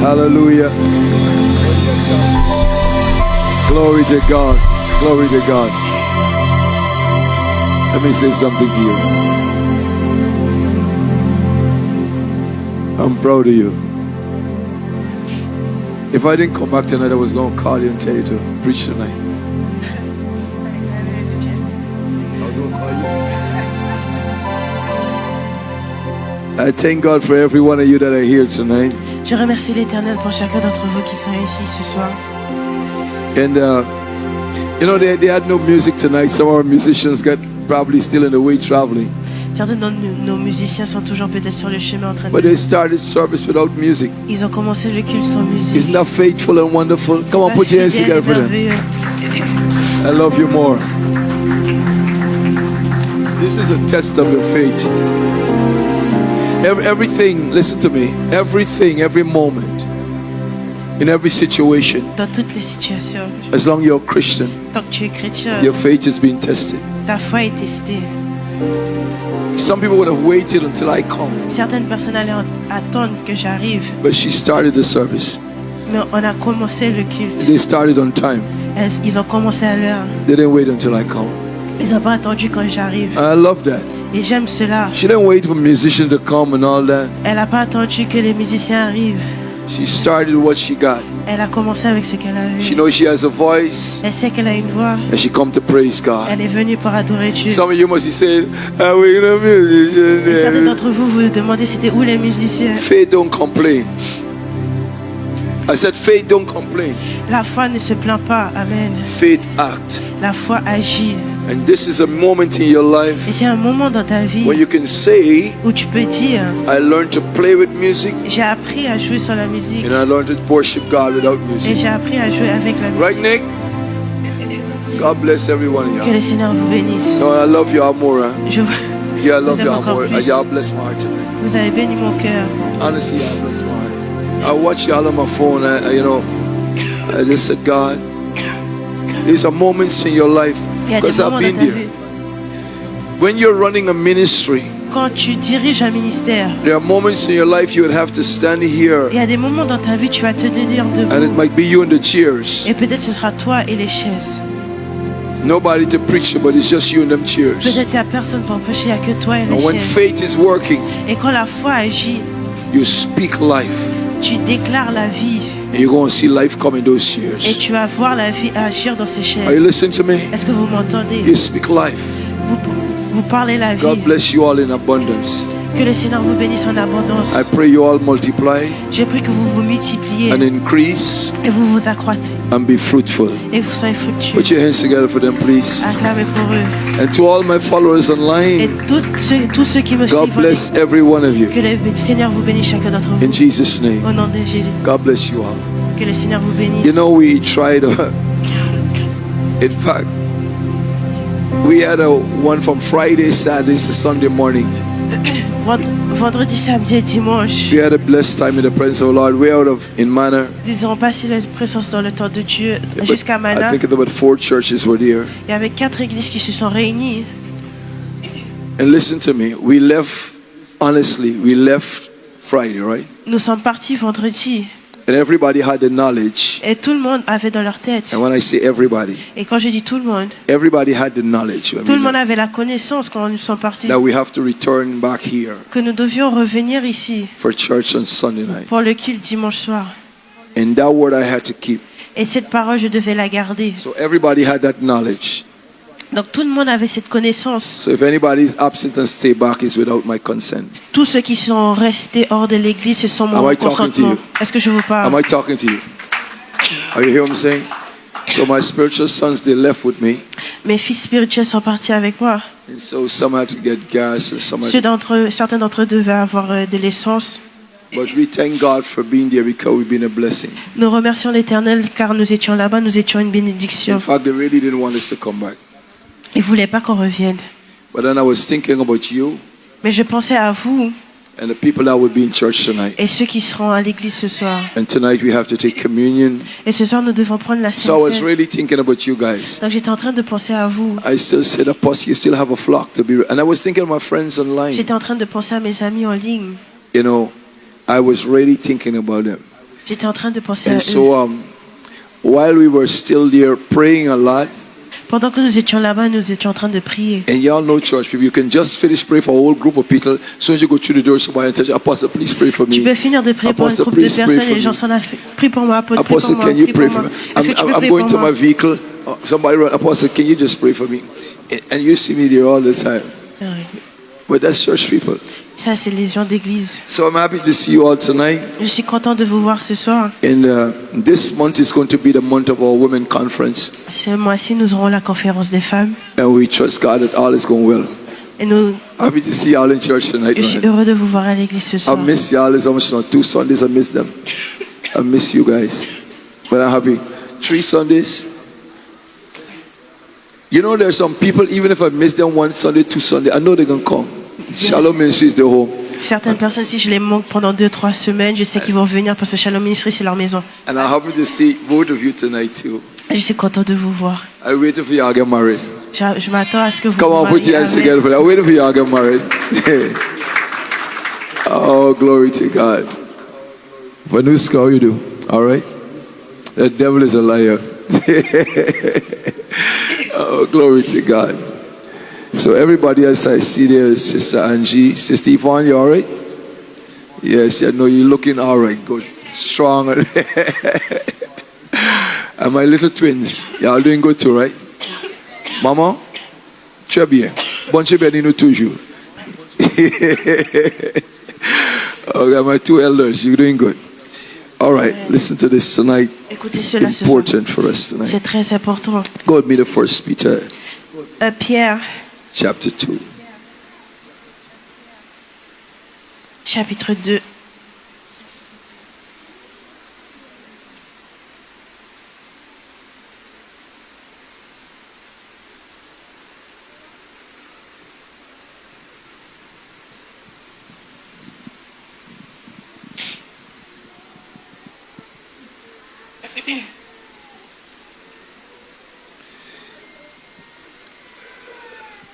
Hallelujah. Glory to God. Glory to God. Let me say something to you. I'm proud of you. If I didn't come back tonight, I was going to call you and tell you to preach tonight. I was going to call you. I thank God for every one of you that are here tonight. Je remercie l'Éternel pour chacun d'entre vous qui sont ici ce soir. And you know, they had no music tonight. Some of our musicians got probably still in the way traveling. Certains de nos musiciens sont toujours peut-être sur le chemin en train But de... they started service without music. Ils ont commencé le culte sans musique. Isn't that faithful and wonderful? Come on, put your hands together for them. I love you more. This is a test of your faith. Everything, listen to me, everything, every moment, in every situation, Dans toutes les situations, as long as you're a Christian, tant que tu es chrétien, your faith is being tested. ta foi est testée. Some people would have waited until I come, Certaines personnes allaient attendre que j'arrive, but she started the service. mais on a commencé le culte. They started on time. Ils ont commencé à l'heure. They didn't wait until I come. Ils n'ont pas attendu quand j'arrive. I love that. Et j'aime cela. She didn't wait for musicians to come and all that. Elle n'a pas attendu que les musiciens arrivent. She started what she got. Elle a commencé avec ce qu'elle She avait. knows she has a voice, Elle sait qu'elle a une voix. and she come to praise God. Elle est venue pour adorer Dieu. Some of you must be saying, "Are we the musician Et certains there?" d'entre vous vous demandez c'était où les musiciens. Faith don't complain. I said, faith don't complain. La foi ne se plaint pas. Amen. Faith act. La foi agit. And this is a moment in your Et life c'est un moment dans ta vie when you can say, où tu peux dire I learned to play with music j'ai appris à jouer sur la musique and I learned to worship God without et music. j'ai appris à jouer avec la musique. Right, Nick? God bless every one of Que le you. Seigneur vous bénisse. No, I love you, Amora. Je vous, Yeah, I love Vous you, aime encore Amora. plus. Yeah, bless my heart tonight. vous avez béni mon cœur. Honestly, I bless my heart. I watch y'all on my phone. I just said, God, these are moments in your life Il y a des because I've moments dans been ta there. vie. When you're running a ministry, Quand tu diriges un ministère, there are moments in your life you would have to stand here, il y a des moments dans ta vie tu vas te tenir and it debout. might be you in the chairs. Et peut-être ce sera toi et les chaises. Nobody to preach to, but it's just you in them chairs. Peut-être il n'y a personne pour prêcher, il n'y a que toi et And les when chaises. faith is working, Et quand la foi agit, you speak life, tu déclares la vie. and you're going to see life come in those Et chairs. tu vas voir la vie agir dans ces Are you chaises. listening to me? Est-ce que vous m'entendez? You speak life. Vous parlez la God vie. bless you all in abundance. Que le Seigneur vous bénisse en abondance. I pray you all multiply Je prie que vous vous multipliez and increase et vous vous accroîtez and be fruitful. et vous soyez fructueux. Put your hands together for them, please. Acclamez pour eux. And to all my followers Et online, tous ceux qui me God suivent, bless every one of you. que le Seigneur vous bénisse chacun d'entre vous. In Jesus' name, Au nom de Jésus. God bless you all. Que le Seigneur vous bénisse. You know, we tried, in fact, we had a one from Friday, Saturday to Sunday morning. Vendredi, samedi et dimanche, We had a blessed time in the presence of the Lord. We're out of in Manor. ils ont passé la présence dans le temps de Dieu But jusqu'à I Mana. think about 4 churches were there. Il y avait 4 églises qui se sont réunies. And listen to me, we left, honestly, we left Friday, right? Nous sommes partis vendredi And everybody had the knowledge. et tout le monde avait dans leur tête. And when I say everybody, Et quand je dis tout le monde, everybody had the knowledge when tout we le monde left, avait la connaissance quand nous sommes partis that we have to return back here que nous devions revenir ici for church on Sunday night. pour le culte dimanche soir. And that word I had to keep. Et cette parole, je devais la garder. So everybody had that knowledge. Donc tout le monde avait cette connaissance. So if anybody is absent and stay back, is without my consent. Tous ceux qui sont restés hors de l'église, ce sont Am mon I talking to consentement. you? Est-ce que je vous Am parle? I talking to you? Are you hearing what I'm saying? So my spiritual sons, they left with me. Mes fils spirituels sont partis avec moi. And so some had to get gas and some had Certains d'entre eux devaient avoir de l'essence. But we thank God for being there because we've been a blessing. Nous remercions l'Éternel car nous étions là-bas, nous étions une In bénédiction. fact, they really didn't want us to come back. Ils ne voulaient pas qu'on revienne. But then I was thinking about you Mais je pensais à vous and the people that will be in church tonight. et ceux qui seront à l'église ce soir. And tonight we have to take communion. Et ce soir, nous devons prendre la So I Sainte was Seine. really thinking about you guys. Donc j'étais en train de penser à vous. I still said, Apostle, you still have a flock to be. And I was thinking of my friends online. J'étais en train de penser à mes amis en ligne. You know, I was really thinking about them. J'étais en train de penser à And eux. so, while we were still there praying a lot, Pendant que nous étions là-bas, nous étions en train de prier. and y'all know church people, you can just finish praying for a whole group of people. As soon as you go through the door, somebody touch, Apostle, please pray for Tu me. peux finir de prier pour un Apostle, groupe de please pray personnes for et les gens me. s'en ont fait. Prie pour moi, Apostle, prie pour Apostle, moi, can you prie pray pour for moi. me? Est-ce que tu peux I'm prier going pour to moi? my vehicle. Somebody run, Apostle, can you just pray for me? And you see me there all the time. Ah oui. But that's church people. Ça, c'est les gens d'église. So I'm happy to see you all tonight. Je suis content de vous voir ce soir. And this month is going to be the month of our women conference. Ce mois-ci, nous aurons la conférence des femmes. And we trust God that all is going well. Et nous, Happy to see y'all in church tonight. je suis Man. heureux de vous voir à l'église ce I soir. miss y'all. It's almost 2 Sundays. I miss them. I miss you guys. But I'm happy. 3 Sundays. You know, there's some people, even if I miss them 1 Sunday, 2 Sunday, I know they're going to come. Shalom Ministry is their home. Certaines personnes, si je les manque pendant 2-3 semaines, je sais qu'ils vont revenir parce que Shalom Ministry, c'est leur maison. And I'm happy to see both of you tonight too. Et je suis content de vous voir. I'm waiting for y'all to get married. Je m'attends à ce que vous Come on, vous put your hands mariez. together for that. I'm waiting for y'all to get married. Oh, glory to God. Vanuska, how you do? All right? The devil is a liar. Oh, glory to God. So everybody else I see there, Sister Angie, Sister Yvonne, you all right? Yes, I know you're looking all right, good, strong. And my little twins, y'all doing good too, right? Maman, très bien. Bonne bénino toujours. Okay, my 2 elders, you're doing good. All right, listen to this tonight. Écoutez It's cela ce soir. important for us tonight. C'est très important. Go with me to 1 Peter Pierre, chapter 2. chapitre 2.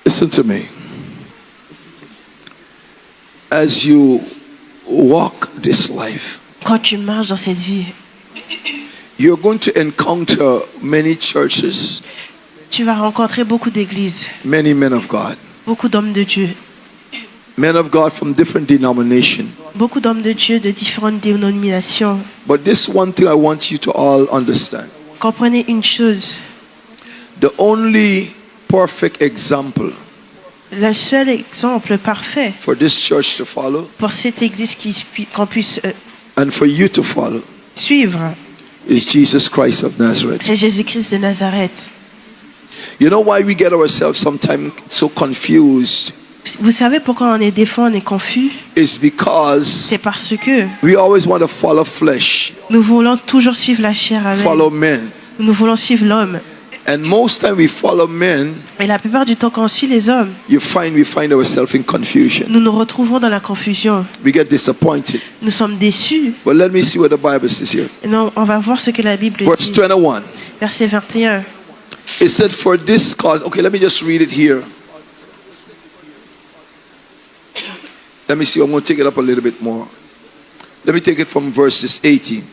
Listen to me. As you walk this life, Quand tu marches dans cette vie, you're going to encounter many churches, tu vas rencontrer beaucoup d'églises, many men of God, beaucoup d'hommes de Dieu, men of God from different denominations. beaucoup d'hommes de Dieu de différentes dénominations. But this one thing I want you to all understand. Comprenez une chose, The only perfect example le seul exemple parfait for this church to follow pour cette église qu'on puisse and for you to follow suivre, is Jesus Christ of Nazareth. c'est Jésus-Christ de Nazareth. You know why we get ourselves sometimes so confused? Vous savez pourquoi on est des fois on est confus? It's because C'est parce que we always want to follow flesh, nous voulons toujours suivre la chair avec. follow men. Nous voulons suivre l'homme. And most time we follow men, Et la plupart du temps quand on suit les hommes, we find ourselves in confusion. nous nous retrouvons dans la confusion. We get disappointed. Nous sommes déçus. But let me see what the Bible says here. Et non, on va voir ce que la Bible Verse dit. 21. Verset 21. It said, for this cause. Okay, let me just read it here. Let me see. I'm going to take it up a little bit more. Let me take it from verses 18.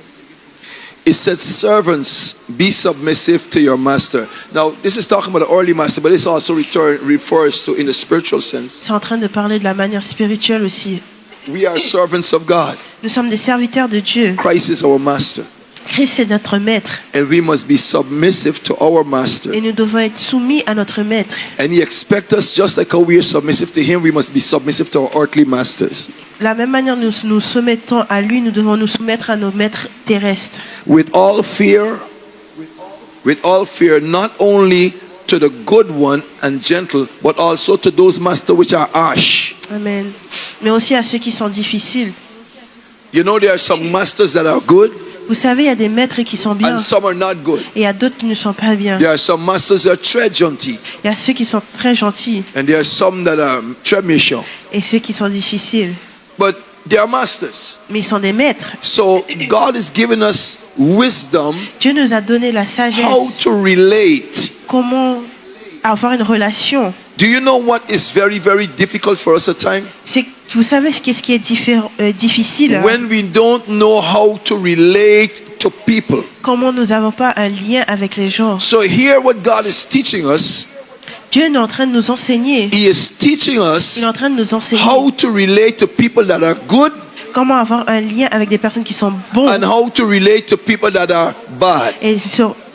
It says, servants, be submissive to your master. Now, this is talking about the early master, but this also refers to in the spiritual sense. C'est en train de parler de la manière spirituelle aussi. We are servants of God. Nous sommes des serviteurs de Dieu. Christ is our master. Christ c'est notre maître. And we must be submissive to our master. Et nous devons être soumis à notre maître. And he expects us, just like how we are submissive to him, we must be submissive to our earthly masters. De la même manière nous nous soumettons à lui, nous devons nous soumettre à nos maîtres terrestres. With all fear, not only to the good one and gentle, but also to those masters which are harsh. Amen. Mais aussi à ceux qui sont difficiles. You know, there are some masters that are good Vous savez, il y a des maîtres qui sont bien and some are not good. et il y a d'autres qui ne sont pas bien. There are some masters that are très gentils Il y a ceux qui sont très gentils and there are some that are très méchants. et ceux qui sont difficiles. But they are masters. Mais ils sont des maîtres. So God has given us wisdom Dieu nous a donné la sagesse. how to relate Comment avoir une relation Do you know what is very, very difficult for us at times? Vous savez qu'est-ce qui est difficile? When we don't know how to relate to people. Comment nous n'avons pas un lien avec les gens. So here what God is teaching us. Dieu est en train de nous enseigner. He is teaching us Il est en train de nous enseigner how to relate to people that are good. Comment avoir un lien avec des personnes qui sont bonnes. And how to relate to people that are bad. Et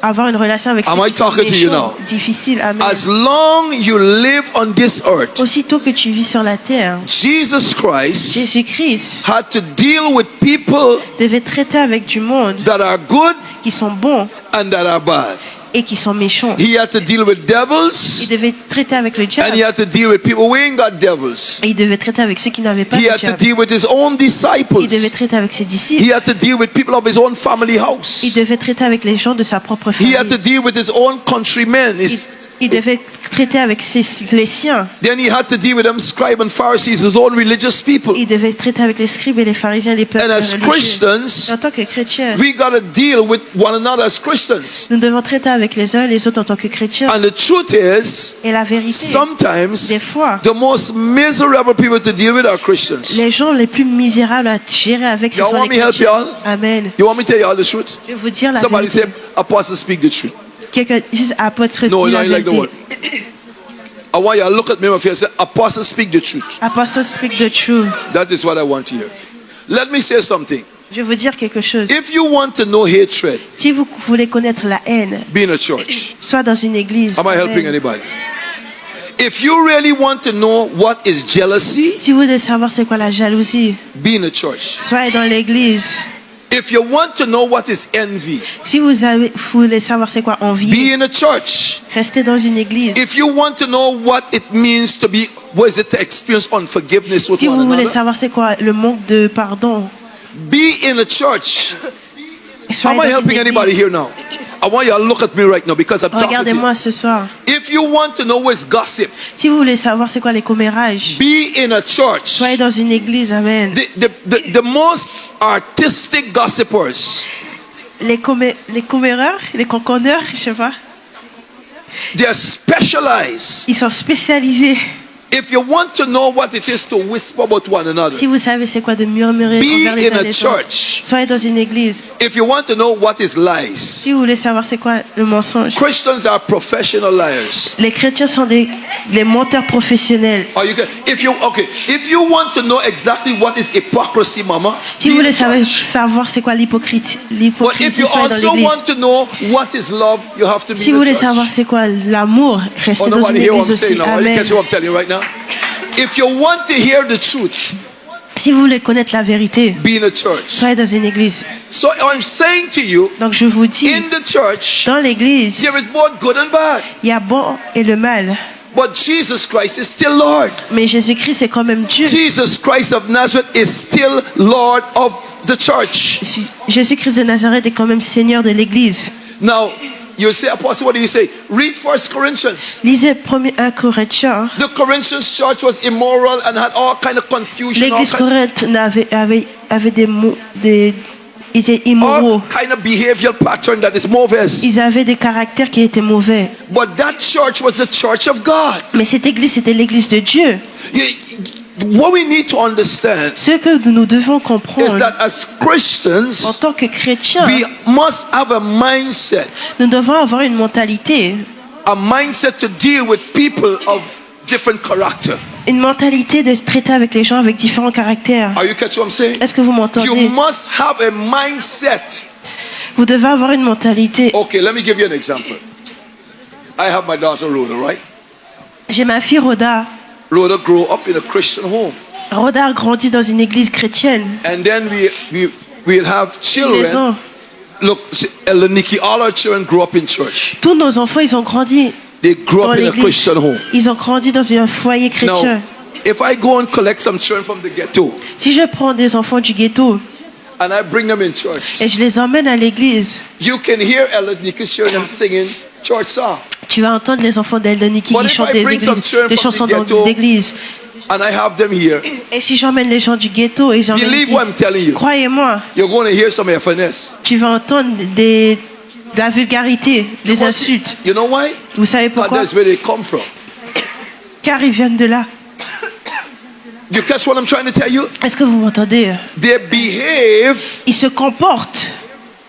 avoir une relation avec ceux qui sont méchants, difficile. Amen. As long you live on this earth, aussitôt que tu vis sur la terre, Jésus-Christ had to deal with people devait traiter avec du monde that are good qui sont bons and that are bad. Et qui sont méchants. He had to deal with devils. Il devait traiter avec le diable. And he had to deal with people who ain't got devils. Et il devait traiter avec ceux qui n'avaient pas he de had diable. to deal with his own disciples. Il devait traiter avec ses disciples. He had to deal with people of his own family house. Il devait traiter avec les gens de sa propre famille. He had to deal with his own countrymen. Il devait traiter avec les siens. Then he had to deal with them scribes and Pharisees, his own religious people. Il devait traiter avec les scribes et les pharisiens, les peuples religieux. Christians, en tant que chrétiens, we gotta deal with one another as Christians. Nous devons traiter avec les uns et les autres en tant que chrétiens. And the truth is, et la vérité, sometimes des fois, the most miserable people to deal with are Christians. Les gens les plus misérables à gérer avec ce sont les chrétiens. Amen. You want me to tell you all the truth? Je vais vous dire la Somebody vérité. say, Apostle, speak the truth. Quelqu'un dit apôtre No, dit no, la you like the vérité. word. I want you to look at me and say, Apostle, speak the truth. Apostle, speak the truth. That is what I want to hear. Let me say something. Je vais vous dire quelque chose. If you want to know hatred, si vous voulez connaître la haine, be in a church. Soit dans une église. Am I helping anybody? If you really want to know what is jealousy, si vous voulez savoir c'est quoi la jalousie, be in a church. Soyez dans l'église. If you want to know what is envy, si vous voulez savoir c'est quoi envie, be in a church. Restez dans une église. If you want to know what it means to be, what is it to experience unforgiveness with si one vous voulez another, savoir c'est quoi le manque de pardon, be in a church. Am I helping anybody here now? I want you to look at me right now because I'm talking to you. Regardez-moi ce soir. If you want to know what is gossip, si vous voulez savoir c'est quoi les commérages, be in a church. Soyez dans une église. Amen. The most artistic gossipers, les comméreurs, les conconneurs, je sais pas. They are specialized. Ils sont spécialisés. If you want to know what it is to whisper about one another, si vous savez c'est quoi de murmurer envers les uns les autres, soyez dans une église. If you want to know what is lies, si vous voulez savoir c'est quoi le mensonge, Christians are professional liars. Les chrétiens sont des menteurs professionnels. If you want to know exactly what is hypocrisy, mama, si vous voulez savoir c'est quoi l'hypocrisie, soyez dans l'église. Want to know what is love, you have to be si vous voulez savoir c'est quoi l'amour, restez dans une église aussi. Amen. If you want to hear the truth, si vous voulez connaître la vérité, be in a church. Soyez dans une église. So I'm saying to you, donc je vous dis, in the church, dans l'église, there is both good and bad. Il y a bon et le mal. But Jesus Christ is still Lord. Mais Jésus-Christ est quand même Dieu. Jesus Christ of Nazareth is still Lord of the church. Jésus-Christ de Nazareth est quand même Seigneur de l'église. Now, you say, Apostle, what do you say? Read 1 Corinthians. Lisez 1 Corinthiens. The Corinthian church was immoral and had all kind of confusion. L'église Corinthe avait des étaient immoraux. All kind of behavioral pattern that is mauvaise. Ils avaient des caractères qui étaient mauvais. But that church was the church of God. Mais cette église c'était l'église de Dieu. What we need to understand ce que nous devons comprendre is that as Christians, en tant que chrétiens, we must have a mindset. Nous devons avoir une mentalité. A mindset to deal with people of different character. Une mentalité de traiter avec les gens avec différents caractères. Are you catching what I'm saying? Est-ce que vous m'entendez? You must have a mindset. Vous devez avoir une mentalité. Okay, let me give you an example. I have my daughter Rhoda, right? J'ai ma fille Rhoda. Rhoda grew up in a Christian home. Rhoda a grandi dans une église chrétienne. And then we'll have children. Look, Ella Nikki, all our children grew up in church. Tous nos enfants, ils ont grandi. They grew up in a Christian home. Ils ont grandi dans un foyer chrétien. Now, if I go and collect some children from the ghetto, si je prends des enfants du ghetto, and I bring them in church, et je les emmène à l'église, you can hear Ella Nikki children singing church songs. Tu vas entendre les enfants d'Ella Nikki qui chantent des chansons d'église. And I have them here. Et si j'emmène les gens du ghetto et j'emmène, croyez-moi, you're going to hear some FNS. Tu vas entendre de la vulgarité, des insultes. You know why? Vous savez pourquoi? That's where they come from. car ils viennent de là. You catch what I'm trying to tell you? Est-ce que vous m'entendez? They behave Ils se comportent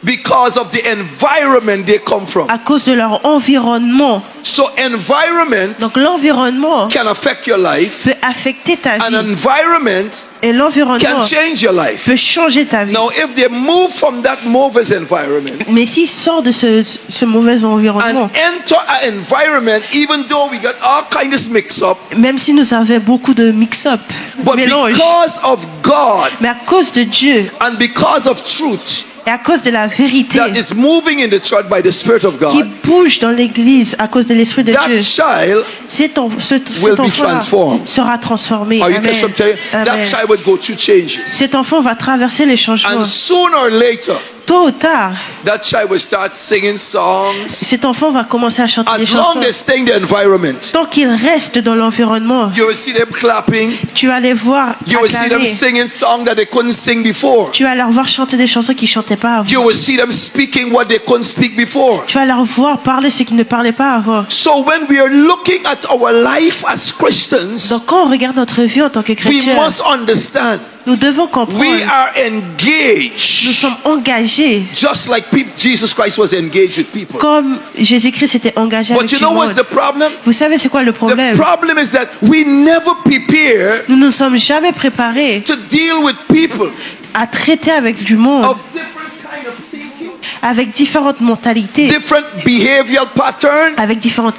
because of the environment they come from. à cause de leur environnement. So environment Donc l'environnement can affect your life. peut affecter ta An vie. environment Et l'environnement can change your life. peut changer ta vie. Now, if they move from that mover's environment Mais s'ils sortent de ce mauvais environnement, and enter an environment, even though we got all kinds of mix-up, même si nous avons beaucoup de mix-up, but mélange, because of God mais à cause de Dieu and because of truth et à cause de la vérité that is moving in the church by the Spirit of qui God, bouge dans l'église à cause de l'Esprit de that Dieu, child, cet will be enfant transformed. sera transformé. or you Amen. catch what I'm telling you? That Amen. child will go through changes. Cet enfant va traverser les changements. And sooner or later, Tôt ou tard, that child will start singing songs. cet enfant va commencer à chanter des As long chansons. as they stay in the environment, Tant qu'il reste dans l'environnement, you will see them clapping. tu vas les voir You will see them acclamer. singing songs that they couldn't sing before. Tu vas leur voir chanter des chansons qu'ils chantaient pas avant. You will see them speaking what they couldn't speak before. Tu vas leur voir parler ce qu'ils ne parlaient pas avant. So when we are looking at our life as Christians, Donc quand on regarde notre vie en tant que we chrétien, must understand nous devons comprendre, we are nous engaged, sommes engagés just like Jesus Christ was engaged with people. comme Jésus-Christ était engagé avec But you tout know le what's monde. the problem? Vous savez c'est quoi le The problème? problem is that we never prepare Nous ne sommes jamais préparés to deal with people à traiter avec du monde, of different kind of thinking, avec différentes mentalités, different behavioral patterns. avec différents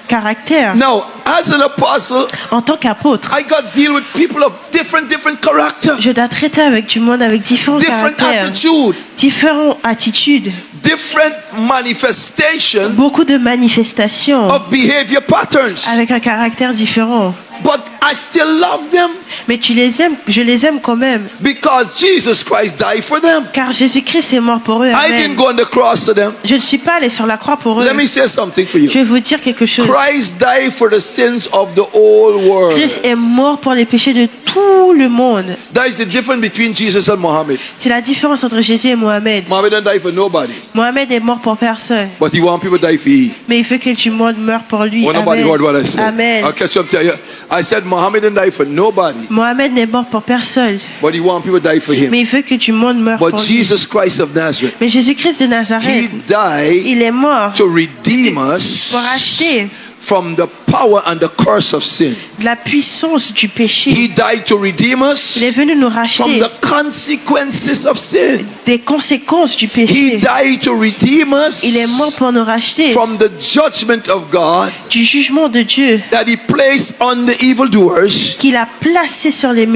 caractères. Now, as an apostle, En tant qu'apôtre, I got to deal with people of different character, je dois traiter avec du monde avec différents different caractères, attitude, différentes attitudes, different manifestation beaucoup de manifestations of behavior patterns. avec un caractère différent. But I still love them Mais tu les aimes, je les aime quand même, because Jesus Christ died for them. car Jésus-Christ est mort pour eux. I Amen. didn't go on the cross to them. Je ne suis pas allé sur la croix pour eux. Let me say something for Je you. vais vous dire quelque chose. Christ died for the sins of the whole world. Christ est mort pour les péchés de tout le monde. That is the difference between Jesus and Muhammad. C'est la différence entre Jésus et Mohamed. Muhammad didn't die for nobody, Mohamed est mort pour personne, but he want people to die for he. mais il veut que tout le monde meure pour lui. Well, nobody Amen. heard what I said. Amen. I'll catch up to you. I said Muhammad didn't die for nobody, Mohamed n'est mort pour personne, but he want people to die for him. mais il veut que tout le monde meure But pour lui. Jesus Christ of Nazareth, Mais Jésus-Christ de he Nazareth, died il est mort to redeem us pour acheter from the power and the curse of sin. de la puissance du He péché. died to redeem Il est us venu nous from racheter the consequences of sin. des conséquences du He péché. died to redeem us Il est mort pour nous racheter from the judgment of God du jugement de Dieu that he placed on the evildoers. qu'il a placé sur les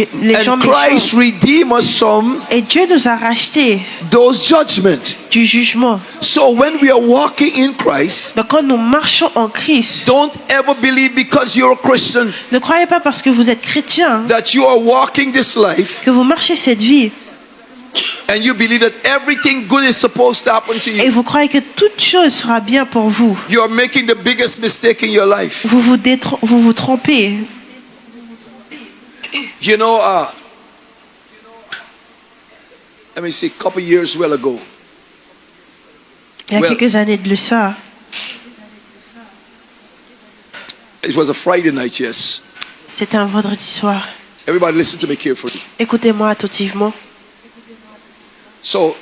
gens And Christ méchants. redeemed us from Et Dieu nous a rachetés those judgments. du jugement. So when we are walking in Christ, Donc quand nous marchons en Christ, don't ever believe because you're a Christian ne croyez pas parce que vous êtes chrétien that you are walking this life que vous marchez cette vie and you believe that everything good is supposed to happen to et you. vous croyez que toute chose sera bien pour vous. You are making the biggest mistake in your life. Vous vous trompez. You know, let me see, a couple years well ago, Il y a Well- quelques années de ça, it was a Friday night, yes. c'était un vendredi soir. Everybody listen to me carefully. Écoutez-moi attentivement. So,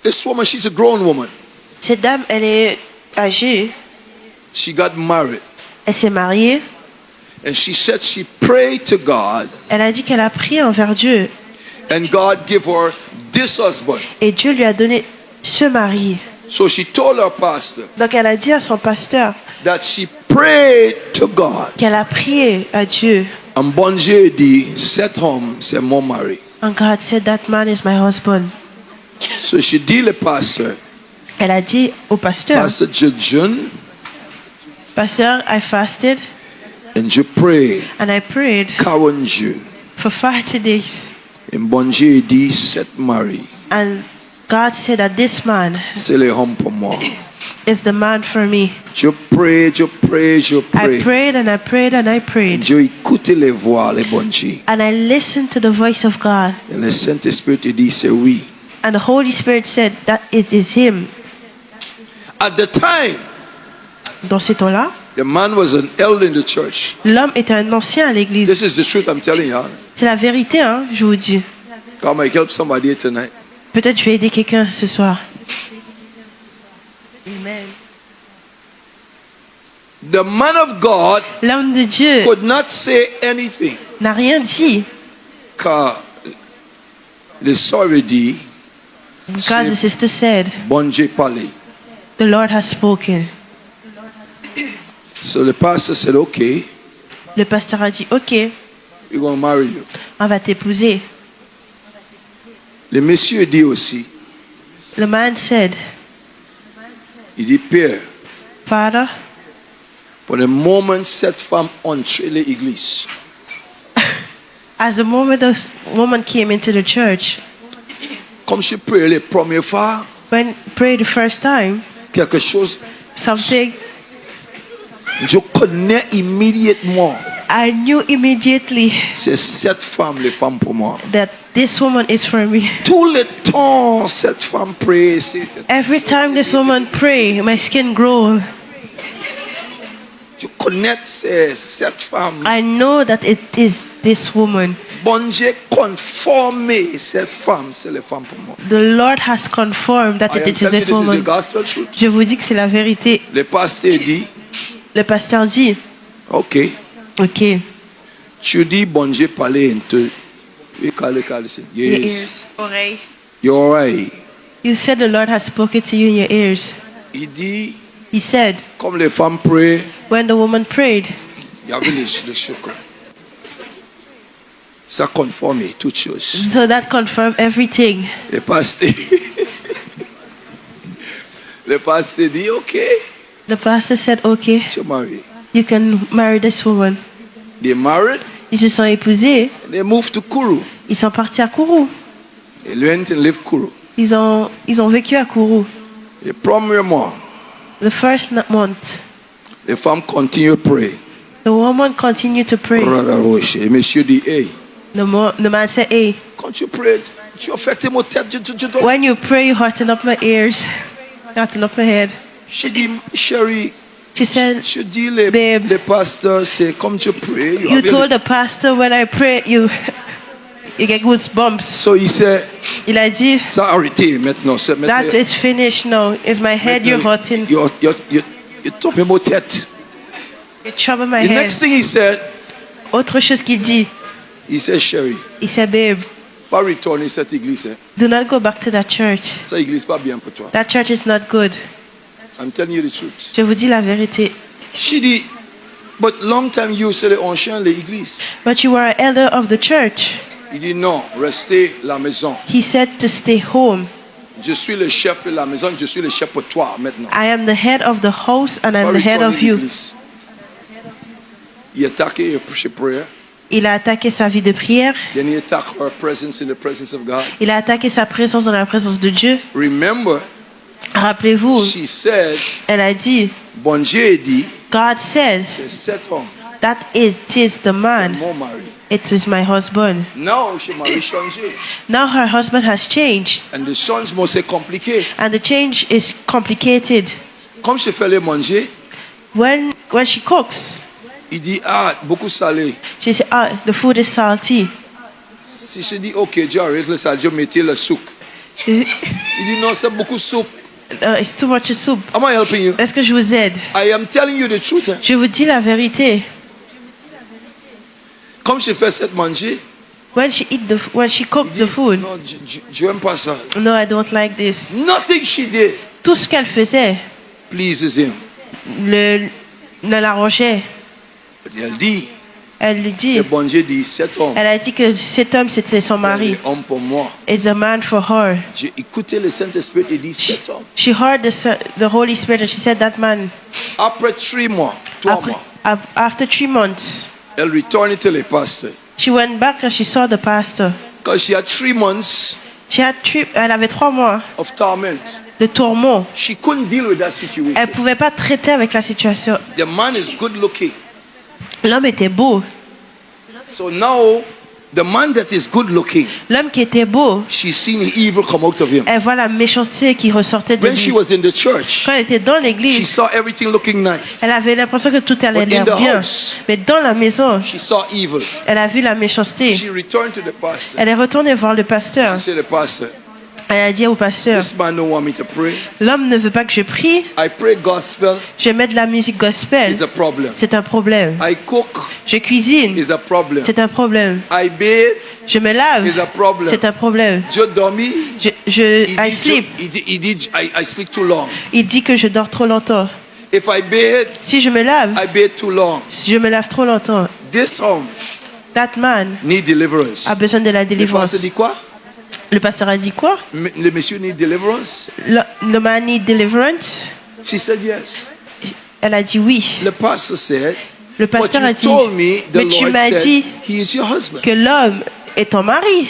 this woman, she's a grown woman. Cette dame, elle est âgée, She got married. elle s'est mariée. And she said she prayed to God, Elle a dit qu'elle a prié envers Dieu and God gave her this husband. et Dieu lui a donné ce mari. So she told her pastor Donc elle a dit à son pasteur that she prayed to God. qu'elle a prié à Dieu. And Bonjedi set home, said, "Mom marry." And God said that man is my husband. So she did the pastor, Elle a dit au pasteur, Pastor Jujun, Pasteur, I fasted and you pray, and I prayed Kawanju, for 40 days. and Bonjedi set marry. And God said that this man Sele home for more. is the man for me. You pray, you pray, you I pray. prayed and I prayed and I prayed. You écoutez les voix, les bonji. And I listened to the voice of God. And the Saint-Esprit dit, c'est oui. And the Holy Spirit said that it is him. At the time, Dans ces temps-là, The man was an elder in the church. L'homme était un ancien à l'église. This is the truth I'm telling you. C'est la vérité, hein, je vous dis. God might help somebody tonight. Peut-être je vais aider quelqu'un ce soir. Amen. The man of God L'homme de Dieu could not say anything. n'a rien dit. Car the sorry dit, Because the sister said, bon Dieu parlé. the Lord has spoken. So the pastor said, okay, Le pasteur a dit, ok, we're going to marry you. on va t'épouser. Le monsieur dit aussi, The man said, il dit, Père, Father, pour le moment, cette femme entre l'église. as the moment the woman came into the church, Comme je prie les premières fois, when prayed the first time, quelque chose, something je connais immédiatement. I knew immediately C'est cette femme, les femmes pour moi. that this woman is for me. Tout le temps, cette femme prie. Every time this woman pray, my skin grows. Je connais cette femme. I know that it is this woman. Bon Dieu conformé cette femme, c'est la femme pour moi. The Lord has confirmed that I am it is telling you, this this is the woman. gospel truth. Je vous dis que c'est la vérité. Le pasteur dit, Le pasteur dit, ok, ok, tu dis bon Dieu parler un peu. Oui, calé, your yes, ears, oreilles. you're right. You said the Lord has spoken to you in your ears. Il dit, He said, comme les femmes prient, when the woman prayed, il y avait les chocolats. Ça conforme toutes choses. so that confirmed everything. Le pasteur, le pasteur dit, ok, The pastor said, okay, tu maries. you can marry this woman. They married, Ils se sont épousés. they moved to Kourou. Ils sont partis à Kourou. They went and lived Kourou. Ils ont vécu à Kourou. Le premier mois, The first month, les femmes continuent à prier. the woman continued to pray. Et monsieur dit, hey, The man said, hey, quand tu pries, tu affectes mon tête. when you pray, you hearten up my ears, hearten up my head. Je dis, chérie, She said, je dis, Babe, les pasteurs, c'est comme tu pries. you told the pastor when I pray, you get goosebumps. So il sait, Il a dit, ça a arrêté maintenant. that is finished now. It's my head you're hurting. You tombé mon tête. You trouble my The head. next thing he said, Autre chose qu'il dit, he said, chérie, il said, babe, pas retourner cette église. Hein. do not go back to that church. Cette église pas bien pour toi. That church is not good. I'm telling you the truth. Je vous dis la vérité. She dit, but long time you said on change l'église. But you were an elder of the church. Il dit non, restez à la maison. He said to stay home. Je suis le chef de la maison, je suis le chef pour toi maintenant. I am the head of the house and I'm Pas the head retourner of you. l'église. Il attaqué chez prayer. Il a attaqué sa vie de prière. Then he attacked her presence in the presence of God. Il a attaqué sa présence dans la présence de Dieu. Remember, Rappelez-vous, she said, elle a dit, bon Dieu dit, God said, c'est cet homme, that it is the man. mon mari. It is my husband. Now, she mari changé. Now her husband has changed. And the changement c'est compliqué. And the change is complicated. Comme je fais le manger, When she cooks, il dit, ah, beaucoup salé. she said, the food is salty. Si je dis, ok, Dieu arrête le sale, Dieu mettez le soupe. Il dit, non, c'est beaucoup de soupe. It's too much soup. Am I helping you? Est-ce que je vous aide? I am telling you the truth. Hein. Je vous dis la vérité. Comme je fais cette manger, When she cooked the food, non, je n'aime pas ça. no, I don't like this. Nothing she did Tout ce qu'elle faisait pleases him. ne l'arrangeait. Elle dit, Elle lui dit, c'est bon Dieu dit, cet homme, elle a dit que cet homme c'était son c'est mari. un homme pour moi. It's a man for her. J'ai écouté le Saint-Esprit et dit, cet homme. She heard the Holy Spirit and she said that man. Après 3 mois, 3 mois, After 3 months, elle retourne to le pasteur. she went back and she saw the pastor. Because she had 3 months Elle avait 3 mois of torment. de tourment. She couldn't deal with that situation. Elle pouvait pas traiter avec la situation. The man is good looking. L'homme était beau. So now, The man that is good looking, L'homme qui était beau, she's seen evil come out of him. elle voit la méchanceté qui ressortait de When she lui. was in the church, Quand elle était dans she l'église, saw everything looking nice. elle avait l'impression que tout allait But in l'air the bien. house, Mais dans la maison, She saw evil. elle a vu la méchanceté. She returned to the pastor. Elle est retournée voir le pasteur. She said, the pastor, Elle a dit au pasteur, this man don't want me to pray. l'homme ne veut pas que je prie. I pray gospel Je mets de la musique gospel. is a problem. C'est un problème. I cook Je cuisine. is a problem. C'est un problème. I bathe Je me lave. is a problem. C'est un problème. Joe dummy. I sleep. I sleep too long. Il dit que je dors trop longtemps. If I bathe, Si je me lave, I bathe too long. si je me lave trop longtemps, This home that man need deliverance. a besoin de la Le délivrance. pasteur dit quoi? Le pasteur a dit quoi? Le monsieur need deliverance? Le man need deliverance? She said yes. Elle a dit oui. The pastor said, Le but pasteur a you dit, told me the mais tu Lord m'as said dit he is your husband. que l'homme est ton mari.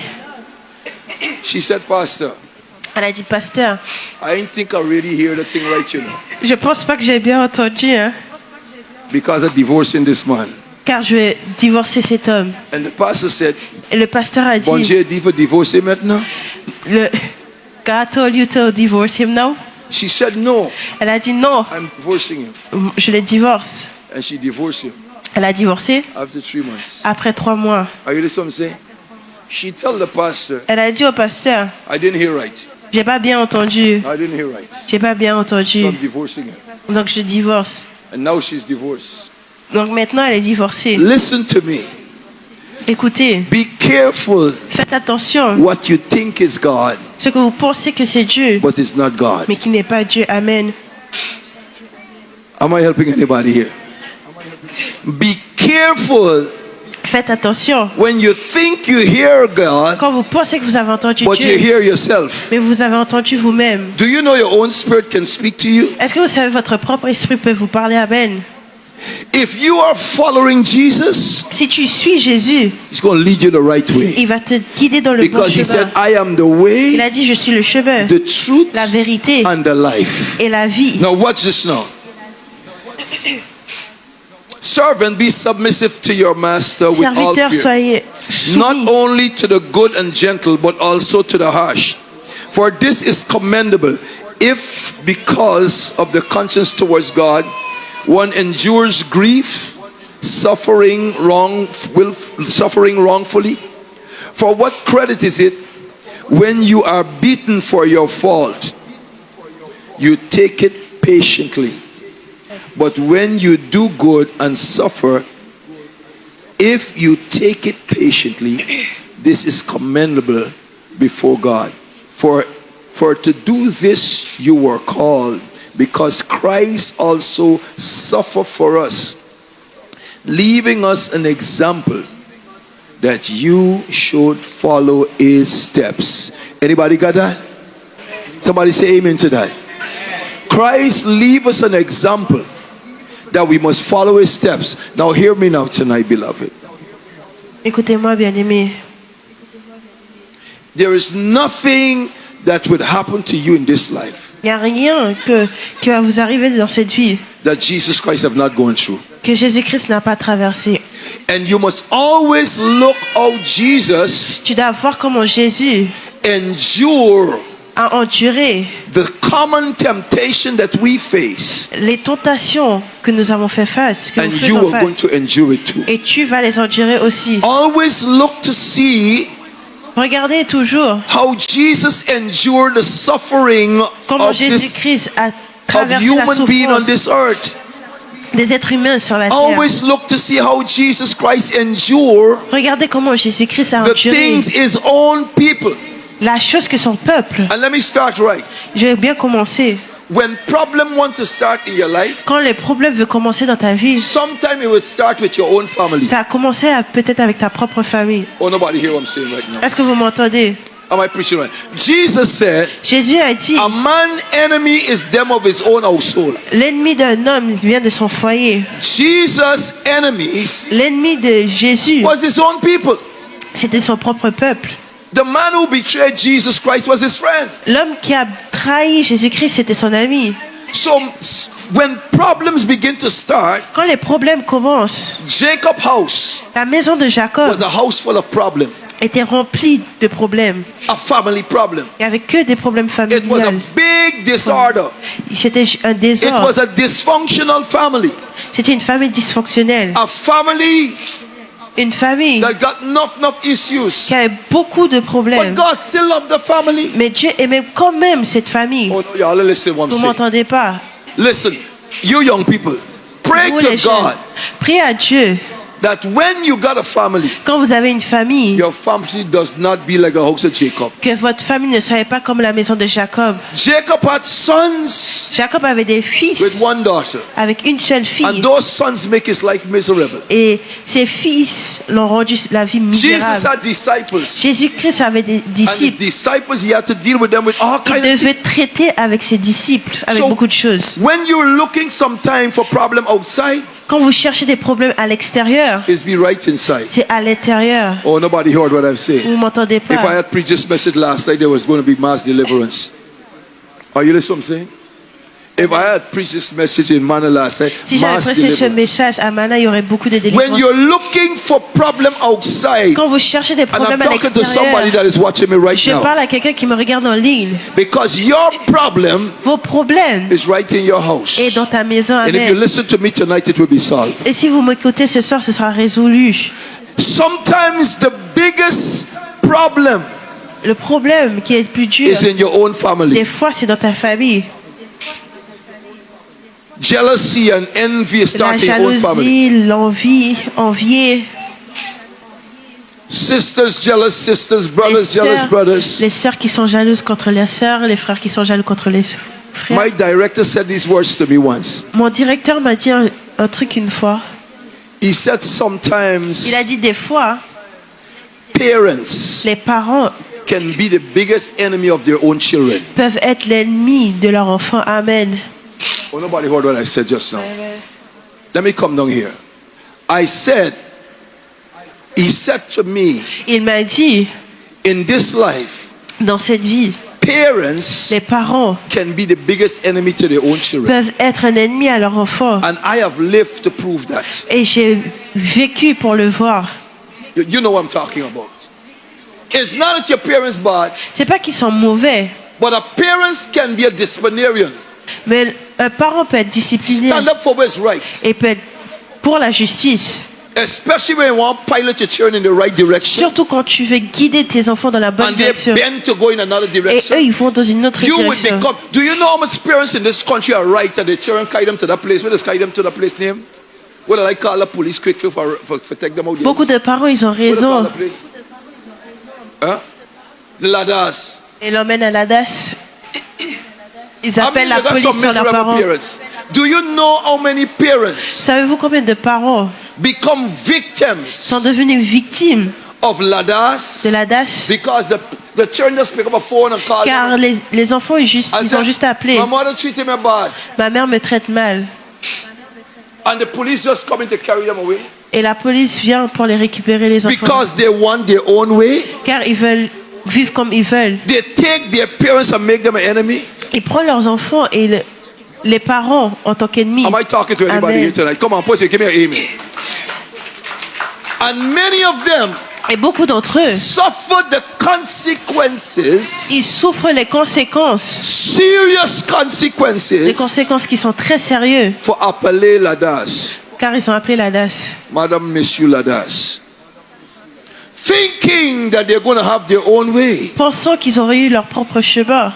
She said, pastor, Elle a dit, pasteur, I didn't think I really hear the thing right, you know, je pense pas que j'ai bien entendu, hein, because of divorcing this man. car je vais divorcer cet homme. And the pastor said, Et le pasteur a bon dit, Dieu dit, faut divorcer maintenant? God told you to divorce him now? She said, no, Elle a dit non, I'm divorcing him. je le divorce. And she divorced him Elle a divorcé after 3 months. après 3 mois. Are you listening to what I'm saying? She told the pastor, Elle a dit au pasteur, I didn't hear right. j'ai pas bien entendu. I didn't hear right. J'ai pas bien So entendu. I'm divorcing him. Donc je divorce. And now she's divorced. Donc maintenant elle est divorcée. Listen to me. Écoutez, Be careful faites attention. what you think is God, Ce que vous pensez que c'est Dieu, but it's not God. mais qui n'est pas Dieu. Amen. Am I helping anybody here? Be careful Faites attention. when you think you hear God, Quand vous pensez que vous avez entendu but you Dieu, hear yourself. mais vous avez entendu vous-même. Do you know your own spirit can speak to you? Est-ce que vous savez votre propre esprit peut vous parler? Amen. If you are following Jesus, Si tu suis Jésus, He's going to lead you the right way. il va te guider dans le bon Because He said, chemin. I am the Il way, a dit, je suis le chemin, the truth, la vérité and the life. et la vie. Now watch this now. Servant, be submissive to your master with all Serviteurs, fear. soyez Not soumis. only to the good and gentle, but also to the harsh. For this is commendable, if because of the conscience towards God, one endures grief, suffering wrongfully. For what credit is it when you are beaten for your fault? You take it patiently. But when you do good and suffer, if you take it patiently, this is commendable before God. For to do this you were called, because Christ also suffered for us, leaving us an example that you should follow his steps. Anybody got that? Somebody say amen to that. Christ leave us an example that we must follow his steps. Now hear me now tonight, beloved. Écoutez-moi, bien-aimés. There is nothing that would happen to you in this life Il n'y a rien qui va vous arriver dans cette vie that Jesus Christ have not gone through. que Jésus-Christ n'a pas traversé. And you must always look how Jesus Tu dois voir comment Jésus endured a enduré the common temptation that we face, les tentations que nous avons fait face, que and nous you faisons are going face. to endure it too. Et tu vas les endurer aussi. Always look to see Regardez toujours how Jesus endured the suffering comment of this Jésus-Christ a of traversé la human being on souffrance this earth. des êtres humains sur la terre. Always look to see how Jesus Christ endured Regardez comment Jésus-Christ a the enduré things his own people. la chose que son peuple. And let me start right. Je vais bien commencer. When problem want to start in your life, Quand les problèmes veulent commencer dans ta vie, sometime it would start with your own family. ça a commencé peut-être avec ta propre famille. Oh, nobody hear what I'm saying right now. Est-ce que vous m'entendez? Am I preaching right? Jesus said, Jésus a dit, a man enemy is them of his own household. l'ennemi d'un homme vient de son foyer. Jesus' enemies L'ennemi de Jésus, was his own people. c'était son propre peuple. The man who betrayed Jesus Christ was his friend. L'homme qui a trahi Jésus-Christ, c'était son ami. So when problems begin to start, Quand les problèmes commencent, Jacob house la maison de Jacob was a house full of problems, était remplie de problèmes. a family problem. Il n'y avait que des problèmes It was a familiaux. big disorder. C'était un It désordre. was a dysfunctional family. C'était une famille dysfonctionnelle. A family Une famille that got enough issues. qui avait beaucoup de But problèmes. God still loved the family. Mais Dieu aimait quand même cette famille. Oh no, y'all listen what I'm Vous ne saying. m'entendez pas? Listen, you young people, pray Vous to les jeunes, God priez à Dieu. that when you got a family, Quand vous avez une famille, your family does not be like the house of Jacob. que votre famille ne soit pas comme la maison de Jacob. Jacob had sons Jacob avait des fils with one daughter, avec une seule and fille. those sons make his life miserable. Et ses fils l'ont rendu la vie Jesus misérable. had disciples, Jésus-Christ avait des and his disciples. disciples, he had to deal with them with all Il kinds of devait traiter avec ses disciples, avec So- beaucoup de choses. When you're looking sometime for problem outside, Quand vous cherchez des problèmes à l'extérieur, it's be right inside. c'est à l'intérieur. Oh, nobody heard what I've said. Vous ne m'entendez If I pas? had preached this message last night, there was going to be mass deliverance. Are you listening to what I'm saying? If I had preached this message in Manila last night, Si j'avais mass prêché ce deliverance. message à Mana, il y aurait beaucoup de When délivrance. you're looking for problem outside, Quand vous cherchez des and I'm problèmes à talking to somebody l'extérieur, that is watching me right je now, parle à quelqu'un qui me regarde en ligne. because your problem Vos problèmes is right in your house. est dans ta maison. And if you Amen. listen to me tonight, it will be solved. Et si vous m'écoutez ce soir, ce sera résolu. Sometimes the biggest problem Le problème qui est le plus dur, is in your own family. des fois, c'est dans ta famille. Jealousy and envy La start in your own family. jalousie, l'envie, envier. Sisters jealous sisters, brothers jealous sœurs, brothers. les sœurs qui sont jalouses contre les sœurs, les frères qui sont jaloux contre les frères. My director said these words to me once. Mon directeur m'a dit un truc une fois. He said sometimes Il a dit des fois, parents les parents can be the biggest enemy of their own children. peuvent être l'ennemi de leur enfant. Amen. Oh, nobody heard what I said just now. Let me come down here. I said, he said to me, Il m'a dit, in this life, dans cette vie, parents les parents can be the biggest enemy to their own children. peuvent être un ennemi à leur enfant. And I have lived to prove that. Et j'ai vécu pour le voir. You know what I'm talking about. It's not that your parents bad, C'est pas qu'ils sont mauvais, but a parents can be a disciplinarian. mais un parent peut être discipliné Stand up for what's right. et peut être pour la justice. Especially when you want to pilot your children in the right direction. Surtout quand tu veux guider tes enfants dans la bonne And they're direction. bent to go in another Et direction. eux, ils vont dans une autre You will direction. become. Do you know how much parents in this country are right that the children carry them to that place? Where does carry them to the place name? What did I call the police quick for take them out? Beaucoup de parents, ils ont What do they call raison. the place? Huh? The ladders. Ils l'emmènent à la DAS. Ils I appellent mean, la they got police some sur leurs miserable parents. parents. Do you know how many parents Savez-vous combien de parents become victims sont devenus victimes of ladders de la DAS? because the children just pick up a phone and call Car them les enfants, and ils ont juste appelé. my mother treated me bad, Ma mère me traite mal. and the police just coming to carry them away Et la police vient pour les récupérer, les enfants. because they want their own way. Car ils veulent vivre comme ils veulent. They take their parents and make them an enemy. Ils prennent leurs enfants et les parents en tant qu'ennemis. Am I talking to anybody Amen. here tonight? Come on, put it. Give me an amen. And many of them Et beaucoup d'entre eux, suffer the consequences, ils souffrent les conséquences. serious Les consequences, conséquences qui sont très sérieuses. for appeler ladas. Car ils ont appelé la DAS. Madam, Monsieur Ladas. Thinking that they're going to have their own way. Pensant qu'ils auraient eu leur propre chemin.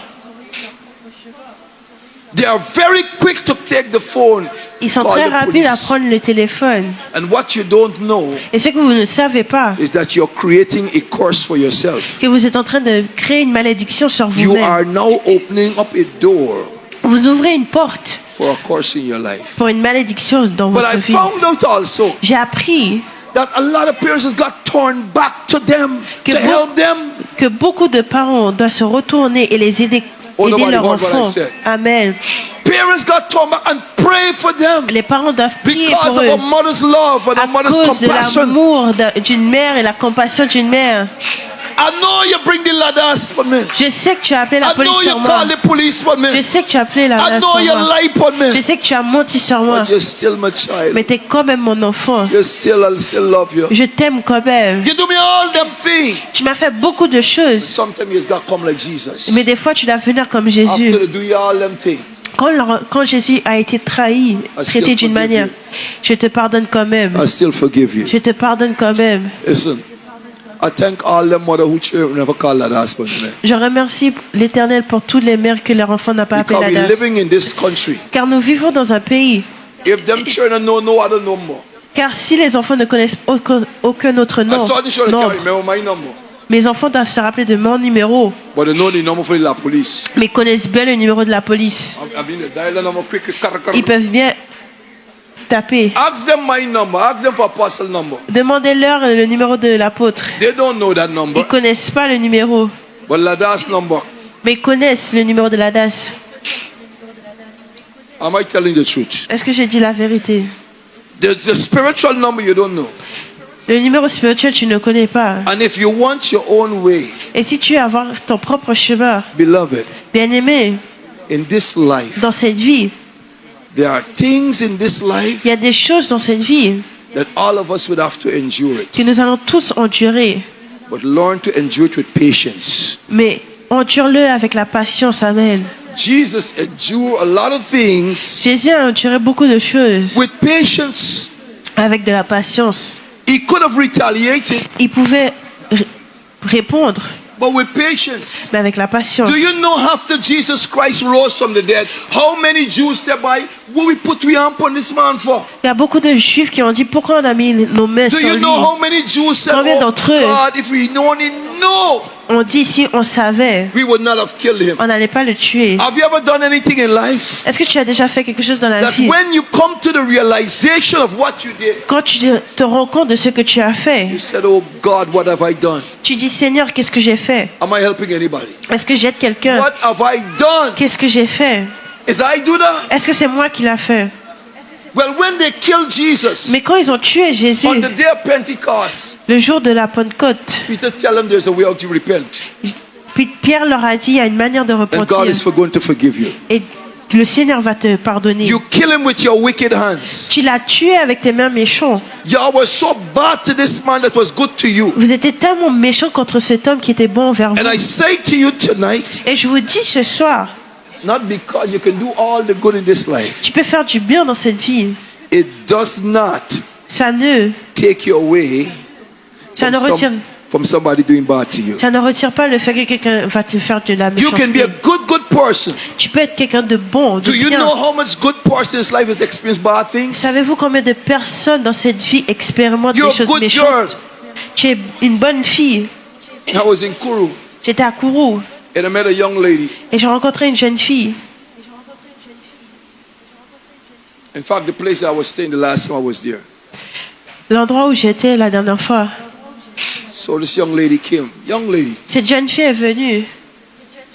They are very quick to take the phone. Ils sont call très the rapides à police. prendre le téléphone. And what you don't know Et ce que vous ne savez pas, is that you're creating a curse for yourself. que vous êtes en train de créer une malédiction sur You vous-même. are now opening up a door Vous ouvrez une porte for a curse in your life. pour une malédiction dans But votre I vie. found out also J'ai appris that a lot of parents has got turned back to them Que to beau- help them. que beaucoup de parents doivent se retourner et les aider, Oh, aider nobody leurs heard what I enfants. said. Amen. Parents got turned back and pray for them Les parents doivent prier because pour of eux a mother's love and à a mother's cause de compassion. l'amour d'une mère et la compassion d'une mère. I know you bring the ladders for me. Je sais que tu as appelé la I police know sur you moi. call the police for Je me. sais que tu as appelé la I police know sur you moi. lie for Je me. sais que tu as menti sur moi. But you're still my child. Mais tu es quand même mon enfant. I still love you. Je t'aime quand même. You do me all them things. Tu m'as fait beaucoup de choses. Sometimes you just got to come like Jesus. Mais des fois, tu dois venir comme Jésus. After they do you all them things. Quand Jésus a été trahi, traité d'une manière, je te pardonne quand même. I still forgive you. Je te pardonne quand même. Listen, I thank all them mother who children never call that husband. Je remercie l'Éternel pour toutes les mères que leur enfant n'a pas appelé Because la we're DAS. living in this country. Car nous vivons dans un pays. If them children know no other number. Car si les enfants ne connaissent aucun autre I nom, saw the children non, carry remember my number. mes enfants doivent se rappeler de mon numéro, But they know the number for the police. mais connaissent bien le numéro de la police. I mean, dial the number quick. Ils peuvent bien taper. Ask them my number. Ask them for apostle number. Demandez-leur le numéro de l'apôtre. They don't know that number. Ils connaissent pas le numéro, But Ladas number. mais ils connaissent le numéro de la DAS. Am I telling the truth? Est-ce que j'ai dit la vérité? The spiritual number you don't know. Le numéro spirituel, tu ne connais pas. And if you want your own way, Et si tu veux avoir ton propre chemin, beloved, bien-aimé, in this life, dans cette vie, there are things in this life il y a des choses dans cette vie that all of us would have to endure que it. nous allons tous endurer. But learn to endure it with patience. Mais endure-le avec la patience, amen. Jesus endured a lot of things Jésus a enduré beaucoup de choses with patience. avec de la patience. He could have retaliated, Il pouvait répondre, but with patience. mais avec la patience. Do you know after Jesus Christ rose from the dead, how many Jews said, "By what we put we hand upon this man for?" Il y a beaucoup de juifs qui ont dit pourquoi on a mis nos mains Do sur you lui. know how many Jews said, Combien "Oh d'entre eux God, if we only know, On dit si on savait, we would not have killed him." on n'allait pas le tuer. Have you ever done anything in life Est-ce que tu as déjà fait quelque chose dans la that vie? when you come to the realization of what you did, Quand tu te rends compte de ce que tu as fait, you said, "Oh God, what have I done? tu dis Seigneur, qu'est-ce que j'ai fait? Am I helping anybody? Est-ce que j'aide quelqu'un? What have I done? Qu'est-ce que j'ai fait? Is I do that?" Est-ce que c'est moi qui l'a fait? Well, when they killed Jesus Mais quand ils ont tué Jésus, on the day of Pentecost, le jour de la Pentecôte, Peter tell them there's a way out to repent, puis Pierre leur a dit il y a une manière de and God repentir is going to forgive you. et le Seigneur va te pardonner. You kill him with your wicked hands. Tu l'as tué avec tes mains méchantes. You were so bad to this man that was good to you. Vous étiez tellement méchant contre cet homme qui était bon envers vous. And I say to you tonight, Et je vous dis ce soir, not because you can do all the good in this life, tu peux faire du bien dans cette vie. it does not Ça ne take you away Ça ne retire- from somebody doing bad to you. retire pas le fait que quelqu'un va te faire de la You can be a méchanceté. good person. Tu peux être quelqu'un de bon, de Do you bien. know how much good person in this life has experienced bad things? Savez-vous combien de personnes dans cette vie expérimentent You're des a choses good girl. méchantes? Tu es une bonne fille. I was in Kuru J'étais à Kourou and I met a young lady. et j'ai rencontré une jeune fille. In fact, the place I was staying the last time I was there. L'endroit où j'étais la dernière fois, So this young lady came. Young lady. cette jeune fille est venue.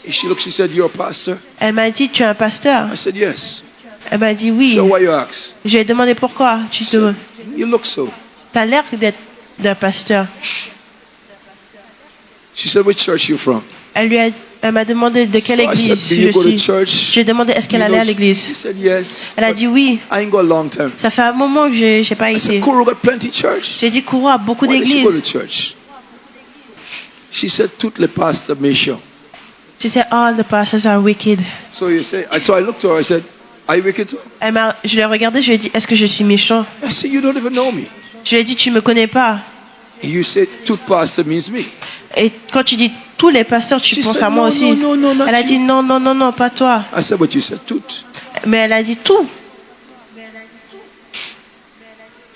And she looked, she said, "You're a pastor?" Elle m'a dit, tu es un pasteur? I said, "Yes." Elle m'a dit oui. So why you ask? Je lui ai demandé pourquoi. Tu te... You look so. as l'air d'être d'un pasteur. She said, "Which church you from?" Elle m'a demandé de quelle So I said, église "Do je you go to suis. church?" J'ai demandé est-ce qu'elle You allait know, à l'église. She said, "Yes." Elle a but dit oui. I ain't got a long time. Ça fait un moment que j'ai pas I été. said, "Kuru got plenty church." J'ai dit Kourou a beaucoup Why did you go to d'églises. church? She said, "Toutes les pasteurs méchants." She said all the pastors are wicked. So you say, so I looked to her. I said, "Are you wicked too?" Je l'ai regardée, je lui ai dit est-ce que je suis méchant? I said, "You don't even know me." Je lui ai dit tu me connais pas. And you said, "Tout pastor means me." Et quand tu dis tous les pasteurs, tu She penses said, à moi "No, aussi. no, no, not Elle a you." dit non, non, non, non, pas toi. I said, "But you said toutes." Mais elle a dit tout.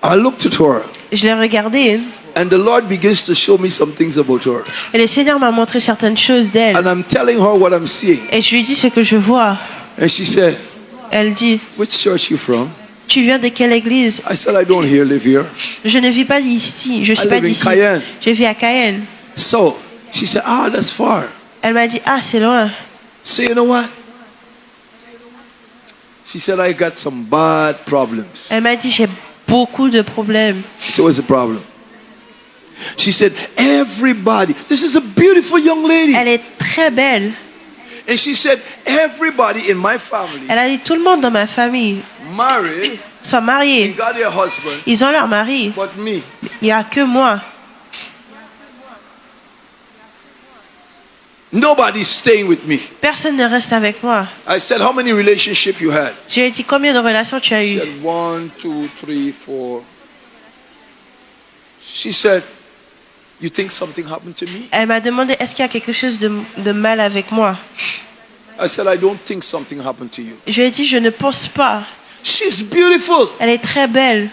I looked at her, Je l'ai regardée and the Lord begins to show me some things about her. et le Seigneur m'a montré certaines choses d'elle. And I'm telling her what I'm seeing. Et je lui dis ce que je vois. And she said, Elle dit "Which church you from?" tu viens de quelle église? I said, "I don't live here." Je ne vis pas ici. Je suis I pas live in d'ici. Cayenne. Je vis à Cayenne. So she said, "Ah, that's far." Elle m'a dit ah c'est loin. So you know what? She said, "I got some bad problems." Elle m'a dit j'ai beaucoup de problèmes. So what's the problem? She said, everybody, this is a beautiful young lady. Elle est très belle. And she said, everybody in my family Elle a dit tout le monde dans ma famille married sont mariés. and got their husband, Ils ont leur mari. but me. Il n'y a que moi. Nobody's staying with me. Personne ne reste avec moi. I said, how many relationships you had? Je lui ai dit combien de relations tu as She eues. said, 1, 2, 3, 4. She said, you think something happened to me? Elle m'a demandé est-ce qu'il y a quelque chose de mal avec moi. I said, I don't think something happened to you. Je lui ai dit je ne pense pas. She's beautiful. Elle est très belle.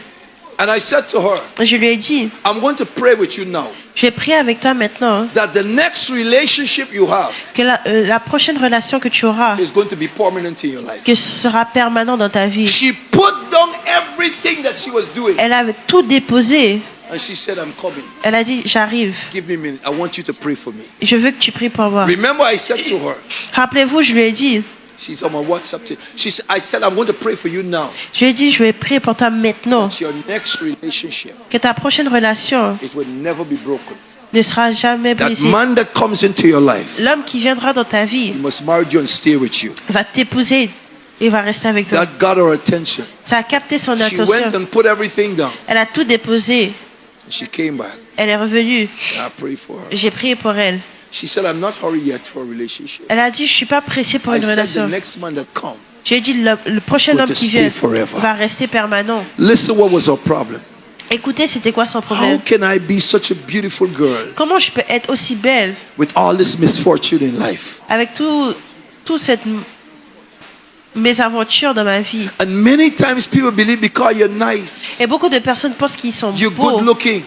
And I said to her, Je lui ai dit I'm going to pray with you now je vais prier avec toi maintenant hein, that the next relationship you have que la prochaine relation que tu auras is going to be permanent in your life. que ce sera permanent dans ta vie. She put down everything that she was doing. Elle avait tout déposé. And she said, I'm coming. Elle a dit j'arrive. Give me a minute. I want you to pray for me. Je veux que tu pries pour moi. Remember, I said to her, Rappelez-vous, je lui ai dit she's on my WhatsApp. I said, I'm going to pray for you now. je lui ai dit je vais prier pour toi maintenant That your next relationship, que ta prochaine relation it will never be broken. ne sera jamais That brisée. man that comes into your life, L'homme qui viendra dans ta vie he must marry you and stay with you. va t'épouser et va rester avec toi. That got her attention. Ça a capté son She went attention. and put everything down. Elle a tout déposé. She came back. Elle est revenue. I prayed for her. J'ai prié pour elle. She said, I'm not hurried yet for a relationship. Elle a dit je suis pas pressée pour I une said, the relation. next man that comes. J'ai dit le prochain Going homme to qui stay vient forever. va rester permanent. Listen, what was her problem? Écoutez, c'était quoi son How problème? can I be such a beautiful girl Comment je peux être aussi belle with all this misfortune in life? avec tout cette mésaventures dans ma vie? And many times people believe because you're nice, Et beaucoup de personnes pensent qu'ils sont you're beaux. good looking.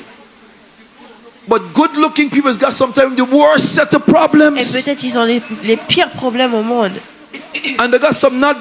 But good looking people's got sometimes the worst set of Et problems. peut-être ils ont les pires problèmes au monde. And they got some not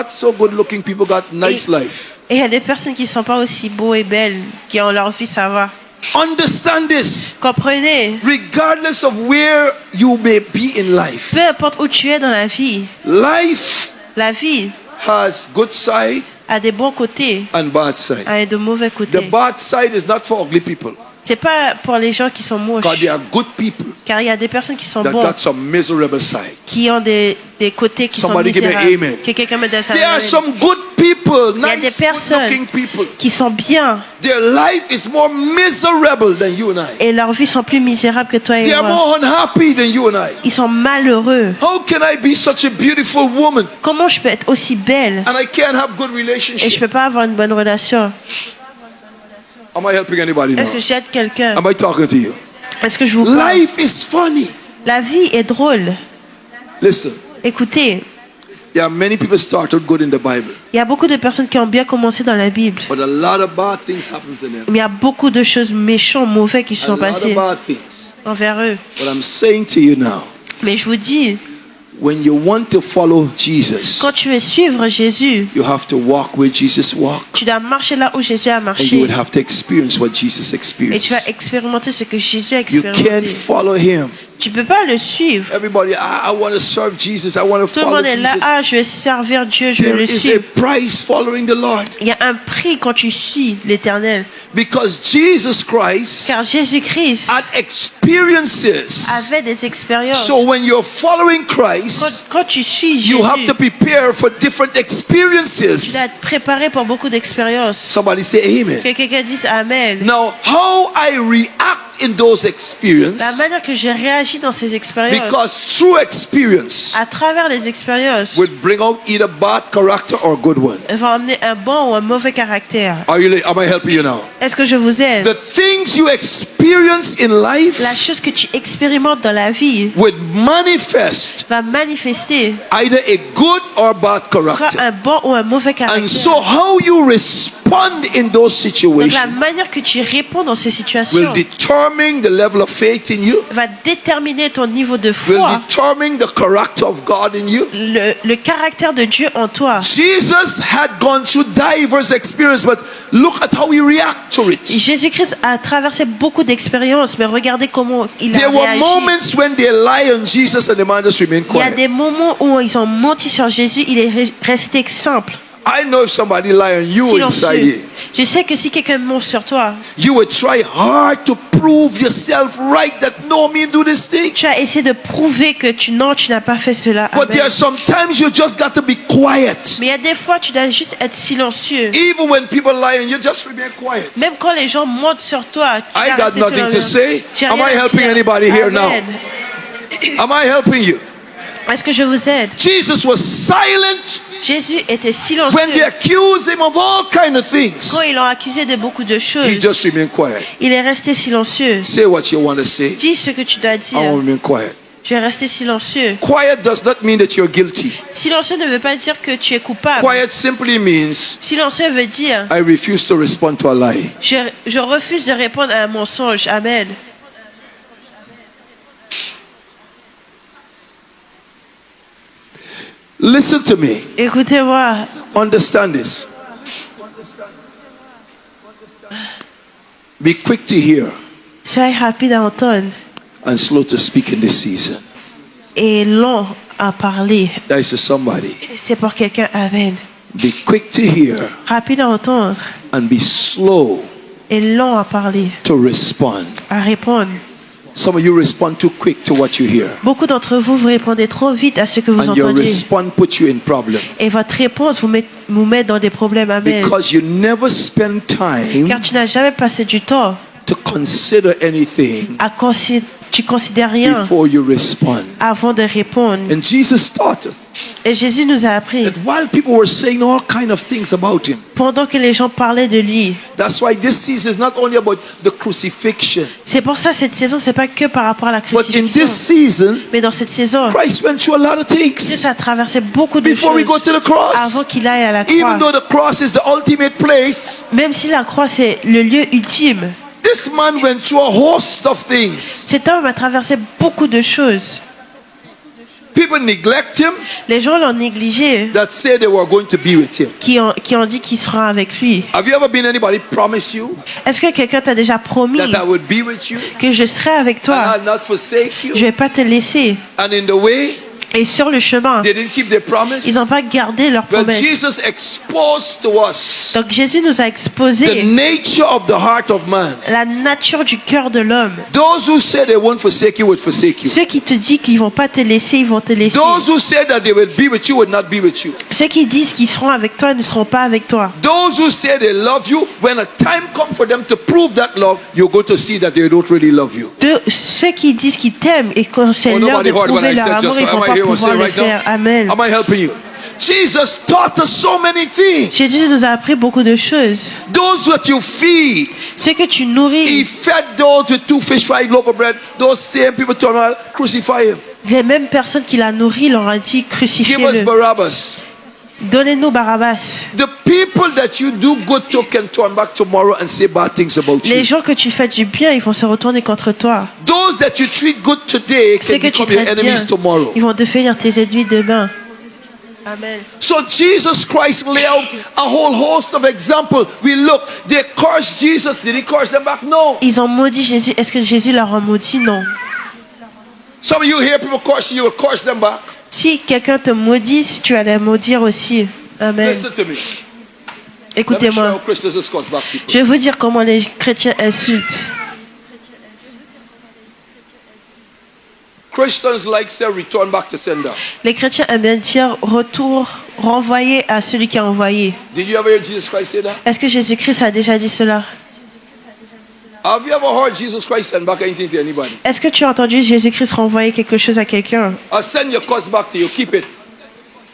so good looking people got nice life. Et il y a des personnes qui ne sont pas aussi beaux et belles, qui ont leur vie, ça va. Understand this. Comprenez, Regardless of where you may be in life, peu importe où tu es dans la vie life vie has good side a des bons côtés and bad side. et de mauvais The côtés. bad side is not for ugly people. C'est pas pour les gens qui sont moches, Because there are good people car il y a des personnes qui sont that bons, got some miserable side. qui ont des côtés qui Somebody sont give me misérables. amen. Que quelqu'un me donne ça. There are some good people, Il y a des nice, personnes good-looking people. qui sont bien Their life is more miserable than you and I. et leurs vies sont plus misérables que toi et They are moi. more unhappy than you and I. Ils sont malheureux. How can I be such a beautiful woman Comment je peux être aussi belle and I can't have good et je relationship? peux pas avoir une bonne relation? Am I helping anybody Est-ce now? que j'aide quelqu'un? Am I talking to you? Est-ce que je vous parle? Life is funny. La vie est drôle. Listen, Écoutez, there are many people started good in the Bible, il y a beaucoup de personnes qui ont bien commencé dans la Bible. but a lot of bad things happened to them. Mais il y a beaucoup de choses méchantes, mauvaises qui se A sont lot of passées bad things. envers eux. But I'm saying to you now, Mais je vous dis, when you want to follow Jesus, quand tu veux suivre Jésus, you have to walk where Jesus walked. tu dois marcher là où Jésus a And you marché. would have to experience what Jesus Et tu vas experienced. expérimenter ce que Jésus a You can't expérimenté. follow him. Tu peux pas le suivre. Everybody, I want to serve Jesus. I want to Tout le follow monde est là, Jesus. ah, je vais servir Dieu, je vais There le is a suivre. price following the Lord. Il y a un prix quand tu suis l'Éternel. Because Jesus Christ Car Jésus-Christ had experiences. avait des expériences. So when you're following Christ, Quand tu suis Jésus, you have to prepare for different tu experiences. dois être préparé pour beaucoup d'expériences. Somebody say amen. Que quelqu'un dise Amen. Now, how I react in those experiences, La manière que j'ai réagi dans ces expériences, because true experience à travers les expériences, would bring out either bad character or a good one. va emmener un bon ou un mauvais caractère. Am I helping you now? Est-ce que je vous aide? The things you experience in life La chose que tu expérimentes dans la vie would manifest va manifester either a good or bad soit character. un bon ou un mauvais And so caractère. how you respond in those Donc la situations manière que tu réponds dans ces will situations determine the level of faith in you, va déterminer ton niveau de will foi, determine the character of God in you. le caractère de Dieu en toi. Jesus had gone through diverse experiences, but look at how he reacted to it. Jésus-Christ a traversé beaucoup d'expériences, mais regardez comment il a There were réagi. moments when they lie on Jesus and the man just remained Il y a quiet. des moments où ils ont menti sur Jésus, il est resté simple, I know if somebody lie on you inside silencieux. here, Je sais que si quelqu'un monte sur toi, you will try hard to prove yourself right that no, me do this thing. tu as essayé de prouver que tu n'as pas fait cela. But there Amen. are sometimes you just got to be quiet. Mais il y a des fois, tu dois juste être silencieux. Even when people lie and you just remain quiet. Même quand les gens montent sur toi, tu I dois got rester nothing to silencieux. say. J'ai Am rien I à helping dire. anybody here now? Amen. Am I helping you? Est-ce que je vous aide? Jesus was silent Jésus était when they silencieux. accused him of all kind of things. Quand ils l'ont accusé de beaucoup de He choses, just remained quiet. il est resté silencieux. Say what you want to say. Dis ce que tu dois I dire. will remain quiet. Je vais rester silencieux. Quiet does not mean that you're guilty. Silencieux ne veut pas dire que tu es coupable. Quiet simply means Silencieux veut dire I refuse to respond to a lie. je refuse de répondre à un mensonge. Amen. Listen to me. Écoutez-moi. Understand this. Be quick to hear Soyez rapide à entendre and slow to speak in this season. et lent à parler. That is to somebody. C'est pour quelqu'un. Amen. Be quick to hear Rapide à entendre and be slow et lent à parler, to respond. à répondre. Some of you respond too quick to what you hear. Beaucoup d'entre vous, vous répondez trop vite à ce que vous And your entendez. response puts you in problem. Et votre réponse vous met dans des problèmes. Amen. Because you never spend time Car tu n'as jamais passé du temps to consider anything à tu considères rien before you respond. avant de répondre. And Jesus taught us Et Jésus nous a appris, that while people were saying all kind of things about him, pendant que les gens parlaient de lui. that's why this season is not only about the crucifixion, C'est pour ça cette saison, c'est pas que par rapport à la but in crucifixion. this season, Mais dans cette saison, Christ went through a lot of Jésus things a traversé beaucoup de before we go choses to the avant cross. qu'il aille à la Even though croix. the cross is the ultimate place, Même si la croix, c'est le lieu ultime. this man went through a host of things. Cet homme a traversé beaucoup de choses. People neglect him Les gens l'ont négligé, that say they were going to be with him. qui ont dit qu'il sera avec lui. Have you ever been anybody promise you Est-ce que quelqu'un t'a déjà promis that I would be with you que je serai avec and toi? I'll not forsake Je you? vais pas te laisser. And in the way, Et sur le chemin, they didn't keep their promise. ils n'ont pas gardé leur Well, promesse. Jesus exposed to us Donc Jésus nous a the exposé nature of the heart of man. la nature du cœur de l'homme. Those who say they won't forsake you would forsake you. Ceux qui te disent qu'ils vont pas te laisser, ils vont te laisser. Those who say that they will be with you would not be with you. Ceux qui disent qu'ils seront avec toi ne seront pas avec toi. Those who say they love you, when a time comes for them to prove that love, you're going to see that they don't really love you. Ceux qui disent qu'ils t'aiment et quand c'est Oh, l'heure de nobody heard what prouver I leur said amour, just ils now. vont Am I pas here to pouvoir say le right faire. now? Amen. Am I helping you? Jesus taught us so many things. Jésus nous a appris beaucoup de choses. Those that you feed, Ce que tu he nourris, fed those with 2 fish, 5 loaves of bread. Those same people turn around, crucify him. les mêmes personnes qui l'ont nourri leur ont dit Give us crucifiez-le. Barabbas. Donnez-nous Barabbas. The people that you do good to can turn back tomorrow and say bad things about Les you. gens que tu fais du bien, ils vont se retourner contre toi. Those that you treat good today Ceux can que tu become your traites bien, enemies tomorrow. ils vont devenir tes ennemis demain. Amen. So Jesus Christ lay out a whole host of examples. We look, they cursed Jesus. Did he curse them back? No. Ils ont maudit Jésus. Est-ce que Jésus leur a maudit? Non. Some of you hear people curse you, will curse them back. Si quelqu'un te maudit, tu vas les maudire aussi. Amen. Listen to me. Let me show you Écoutez-moi. how Christians just curse back people. Je vais vous dire comment les chrétiens insultent. Christians like say return back to sender. Les chrétiens aiment bien dire retour, renvoyer à celui qui a envoyé. Did you ever hear Jesus Christ say that? Est-ce que Jésus-Christ a déjà dit cela? Have you ever heard Jesus Christ send back anything to anybody? Est-ce que tu as entendu Jésus-Christ renvoyer quelque chose à quelqu'un? I'll send your curse back to you. Keep it.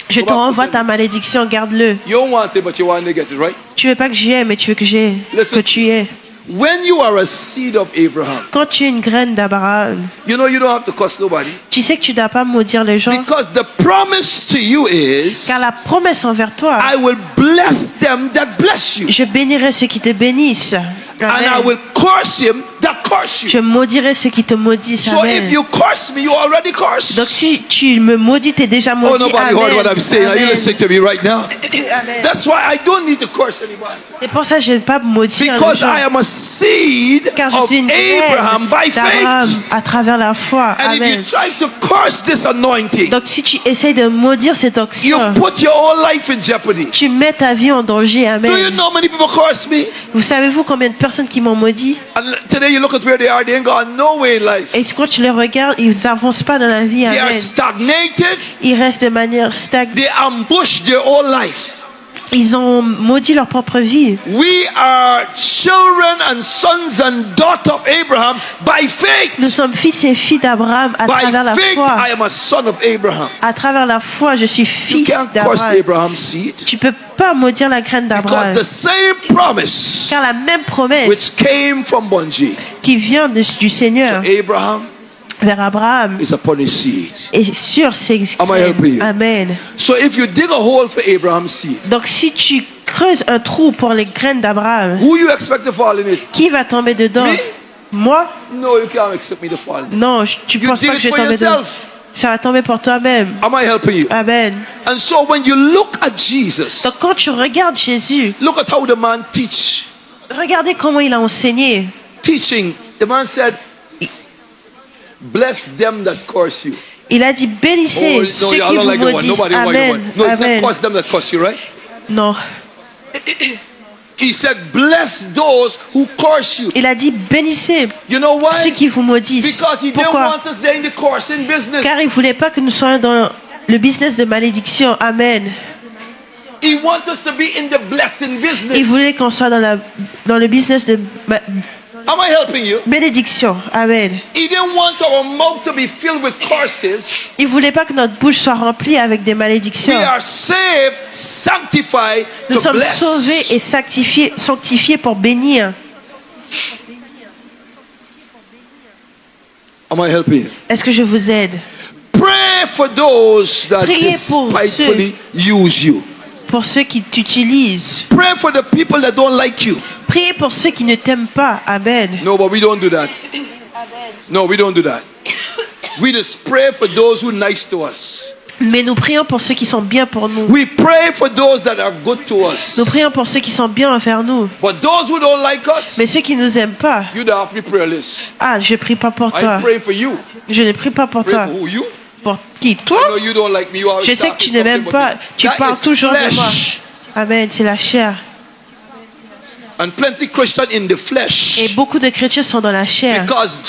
Je te renvoie ta malédiction, garde-le. You don't want it, but you want to get it, right? Tu veux pas que j'y aie, mais tu veux que Listen. que tu aies. When you are a seed of Abraham, Quand tu es une graine d'Abraham, you know you don't have to curse nobody. tu sais que tu ne dois pas maudire les gens. Because the promise to you is, Car la promesse envers toi, I will bless them that bless you. je bénirai ceux qui te bénissent. And I Amen. will curse him that curse Je you. maudirai ceux qui te maudissent. So Amen. if you curse me, you are already cursed. Donc si tu me maudis, tu es déjà Oh, maudit. nobody heard what I'm saying. Are you Amen. listening to me right now? Amen. That's why I don't need to curse anybody. C'est pour ça que je n'aime pas maudire les Because gens. I am a seed Car je of suis une Abraham by graine d'Abraham faith. à travers la foi. And if you Amen. try to curse this anointing, Donc si tu essayes de maudire cette you onction, put your whole life in jeopardy. tu mets ta vie en danger. Do you Amen. know many people curse me? Vous savez-vous combien de personnes qui m'ont maudit? And today you look at where they are, they ain't gone nowhere in life. Et quand tu les regardes, ils n'avancent pas dans la vie. They are Amen. stagnated. Ils restent de manière stagnante. They ambush their whole life. Ils ont maudit leur propre vie. We are children and sons and daughters of Abraham by Nous faith. sommes fils et filles d'Abraham à By travers la faith, foi. I am a son of Abraham. À travers la foi, je suis You fils can't curse d'Abraham. Abraham's seed Tu peux pas maudire la graine because d'Abraham. the same promise Car la même promesse which came from Bunji qui vient du Seigneur Abraham vers Abraham is upon his seed. est sur ses Am I helping graines. you? Amen. So if you dig a hole for Abraham's seed, Donc si tu creuses un trou pour les graines d'Abraham, who you expect to fall in it? qui va tomber dedans? Me? Moi? No, you can't expect me to fall in it. Non, tu You penses dig pas que it je vais for tomber dedans. yourself. Ça va tomber pour toi-même. Am I helping you? Amen. And so when you look at Jesus, Donc quand tu regardes Jésus, look at how the man teach. regardez comment il a enseigné. Teaching, the man said, bless them that curse you. Il a dit bénissez Oh, ceux I qui don't vous like the one. maudissent. Nobody like the Amen. one. No, it's not Amen. curse them that curse you, right? Non. He said, bless those who curse you. Il a dit bénissez You know ceux why? qui vous maudissent. Because he didn't Pourquoi? want us there in the cursing business. Car il voulait pas que nous soyons dans le business de malédiction. Amen. He wants us to be in the blessing business. Il voulait qu'on soit dans le business de Am I helping you? bénédiction. Amen. He didn't want our mouth to be filled with curses. Il voulait pas que notre bouche soit remplie avec des We malédictions. are saved, sanctified Nous to sommes bless. sauvés et sanctifiés pour bénir. Am I helping you? Est-ce que je vous aide? Pray for those that Priez pour despitefully use you. Pour ceux qui t'utilisent. Pray for the people that don't like you. Priez pour ceux qui ne t'aiment pas. Amen. No, but we don't do that. No, we don't do that. We just pray for those who are nice to us. Mais nous prions pour ceux qui sont bien pour nous. We pray for those that are good to us. Nous prions pour ceux qui sont bien envers nous. But those who don't like us, Mais ceux qui nous aiment pas, you don't have to be prayerless. ah, je prie pas pour I toi. pray for you. Je ne prie pas pour Pray toi. for who? You? Pour qui? Toi? I know you don't like me. You always Je sais que talking tu ne m'aimes something pas. about me. Tu That parles is toujours de moi. flesh. Amen. C'est la chair. And plenty Christian in the flesh. Et beaucoup de chrétiens sont dans la chair. Because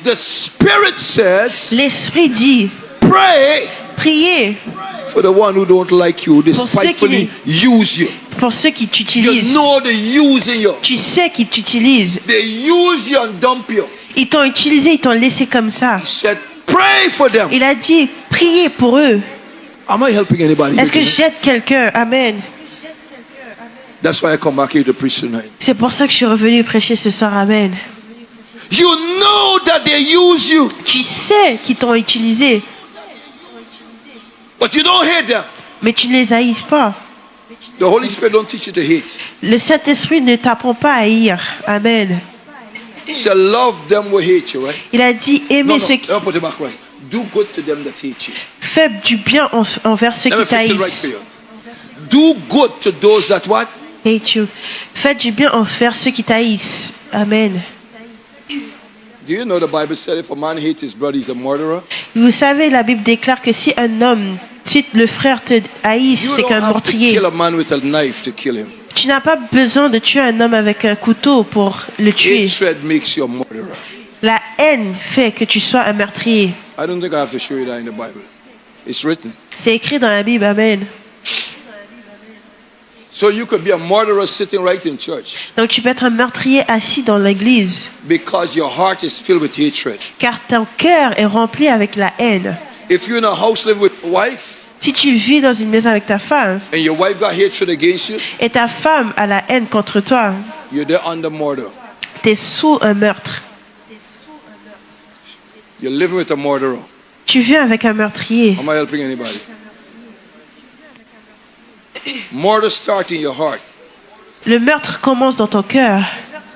the Spirit says, L'Esprit dit, pray priez for the one who don't like you, ceux qui despitefully use you. pour ceux qui You t'utilisent. know they're using you. Tu sais qu'ils t'utilisent. They use you and dump you. Ils t'ont utilisé, ils t'ont laissé comme ça. He said, pray for them. Il a dit, priez pour eux. Am I helping anybody? Est-ce que here tonight? j'aide quelqu'un? Amen. That's why I come back here to preach tonight. C'est pour ça que je suis revenu prêcher ce soir. Amen. You know that they use you, Tu sais qu'ils t'ont utilisé, but you don't hate them. mais tu ne les haïs pas. The Holy Spirit don't teach you to hate. Le Saint-Esprit ne t'apprend pas à haïr. Amen. He said, love them who hate you, right? Il a dit, No, aimez no, ceux qui... I'll put it back right. Do good to them that hate you. Faites du bien envers ceux Let me qui fix it right for t'haïssent. you. Do good to those that what? Hate you. Faites du bien envers ceux qui t'haïssent. Amen. Do you know the Bible said if a man hates his brother, he's a murderer? Vous savez, la Bible déclare que si un homme, si le frère te haïsse, You c'est don't qu'un have to meurtrier. kill a man with a knife to kill him. Tu n'as pas besoin de tuer un homme avec un couteau pour le tuer. Hatred makes you a murderer. La haine fait que tu sois un meurtrier. I don't think I have to show you that in the Bible. It's written. C'est écrit dans la Bible. Amen. So you could be a murderer sitting right in church Donc tu peux être un meurtrier assis dans l'église, because your heart is filled with hatred. car ton cœur est rempli avec la haine. If you're in a house living with a wife Si tu vis dans une maison avec ta femme and your wife got hatred against you, et ta femme a la haine contre toi, you're there under murder. tu es sous un meurtre. You're living with a murderer. Tu vis avec un meurtrier. Am I helping anybody? Murder starts in your heart. Le meurtre commence dans ton cœur.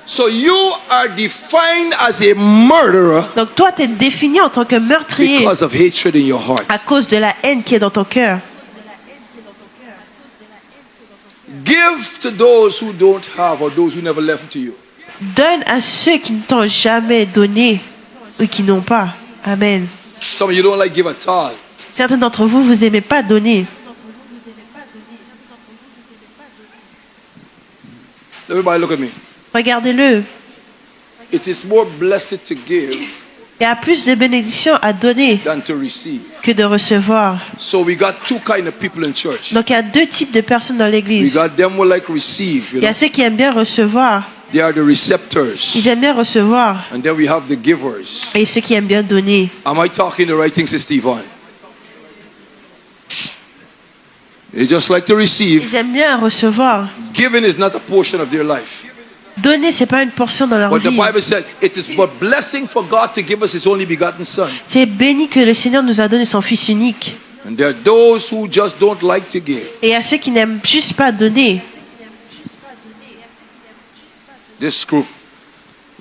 So you are defined as a murderer Donc toi, tu es défini en tant que meurtrier because of hatred in your heart. à cause de la haine qui est dans ton cœur. Give to those who don't have or those who never left to you. Donne à ceux qui ne t'ont jamais donné ou qui n'ont pas. Amen. Some of you don't like give at all. Certains d'entre vous, vous n'aimez pas donner. Everybody look at me. Regardez-le. It is more blessed to give Il y a plus de bénédictions à donner than to receive. que de recevoir. So we got two kind of people in church. Donc il y a deux types de personnes dans We l'église. got them who like receive, you Il y a know. ceux qui aiment bien recevoir. They are the receptors. Ils aiment bien recevoir. And then we have the givers. Et ceux qui aiment bien donner. Am I talking the right things to Stephen? They just like to receive. Ils aiment bien recevoir. Giving is not a portion of their life. Donner, c'est pas une portion dans leur But the vie. Bible said it is a blessing for God to give us His only begotten Son. C'est béni que le Seigneur nous a donné son Fils unique. And there are those who just don't like to give. Et à ceux qui n'aiment juste pas donner. This group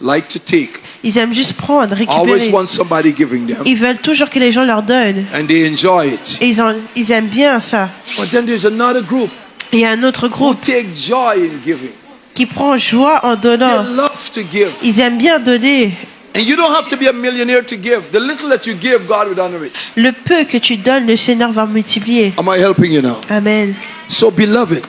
like to take. Ils aiment juste prendre, Always récupérer. want somebody giving them. Ils veulent toujours que les gens leur donnent. And they enjoy it. Et ils aiment bien ça. But then there's another group Et il y a un autre who groupe take joy in giving. qui prend joie en They donnant. love to give. Ils aiment bien donner. And you don't have to be a millionaire to give. The little that you give, God will honor it. Le peu que tu donnes, le Seigneur va multiplier. Am I helping you now? Amen. So, beloved,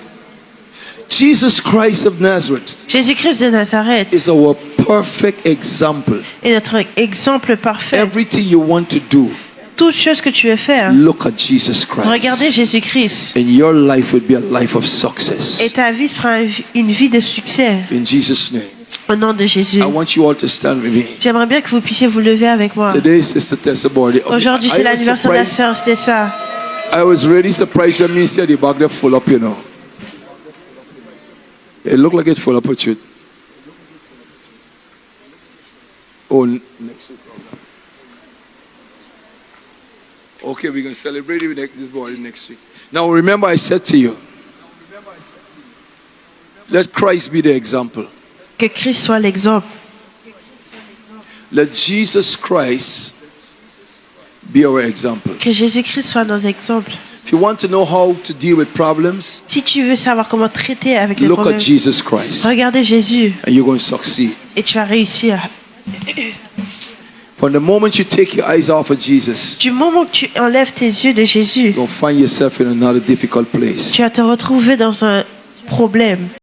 Jesus Christ of Nazareth Jésus-Christ de Nazareth is our perfect example. est notre exemple parfait. Everything you want to do, Toute chose que tu veux faire, look at Jesus regardez Christ. Jésus-Christ. And your life would be a life of success. Et ta vie sera une vie de succès. In Jesus' name. Au nom de Jésus. I want you all to stand with me. J'aimerais bien que vous puissiez vous lever avec moi. Today is Sister Tessa's birthday. Aujourd'hui, c'est l'anniversaire de la sœur, c'était ça. I was really surprised when me said the bag there full up, you know. It looked like it full up with you. Oh, next week. Okay, we're going to celebrate it this morning next week. Now remember I said to you, let Christ be the example. Que Christ soit l'exemple. Let Jesus Christ be our example. Que Jésus-Christ soit nos exemples. If you want to know how to deal with problems, Si tu veux savoir comment traiter avec les look at problèmes, Jesus Christ regardez Jésus and you're going to succeed. et tu vas réussir. From the moment you take your eyes off of Jesus, Du moment que tu enlèves tes yeux de Jésus, you'll find yourself in another difficult place. tu vas te retrouver dans un problème.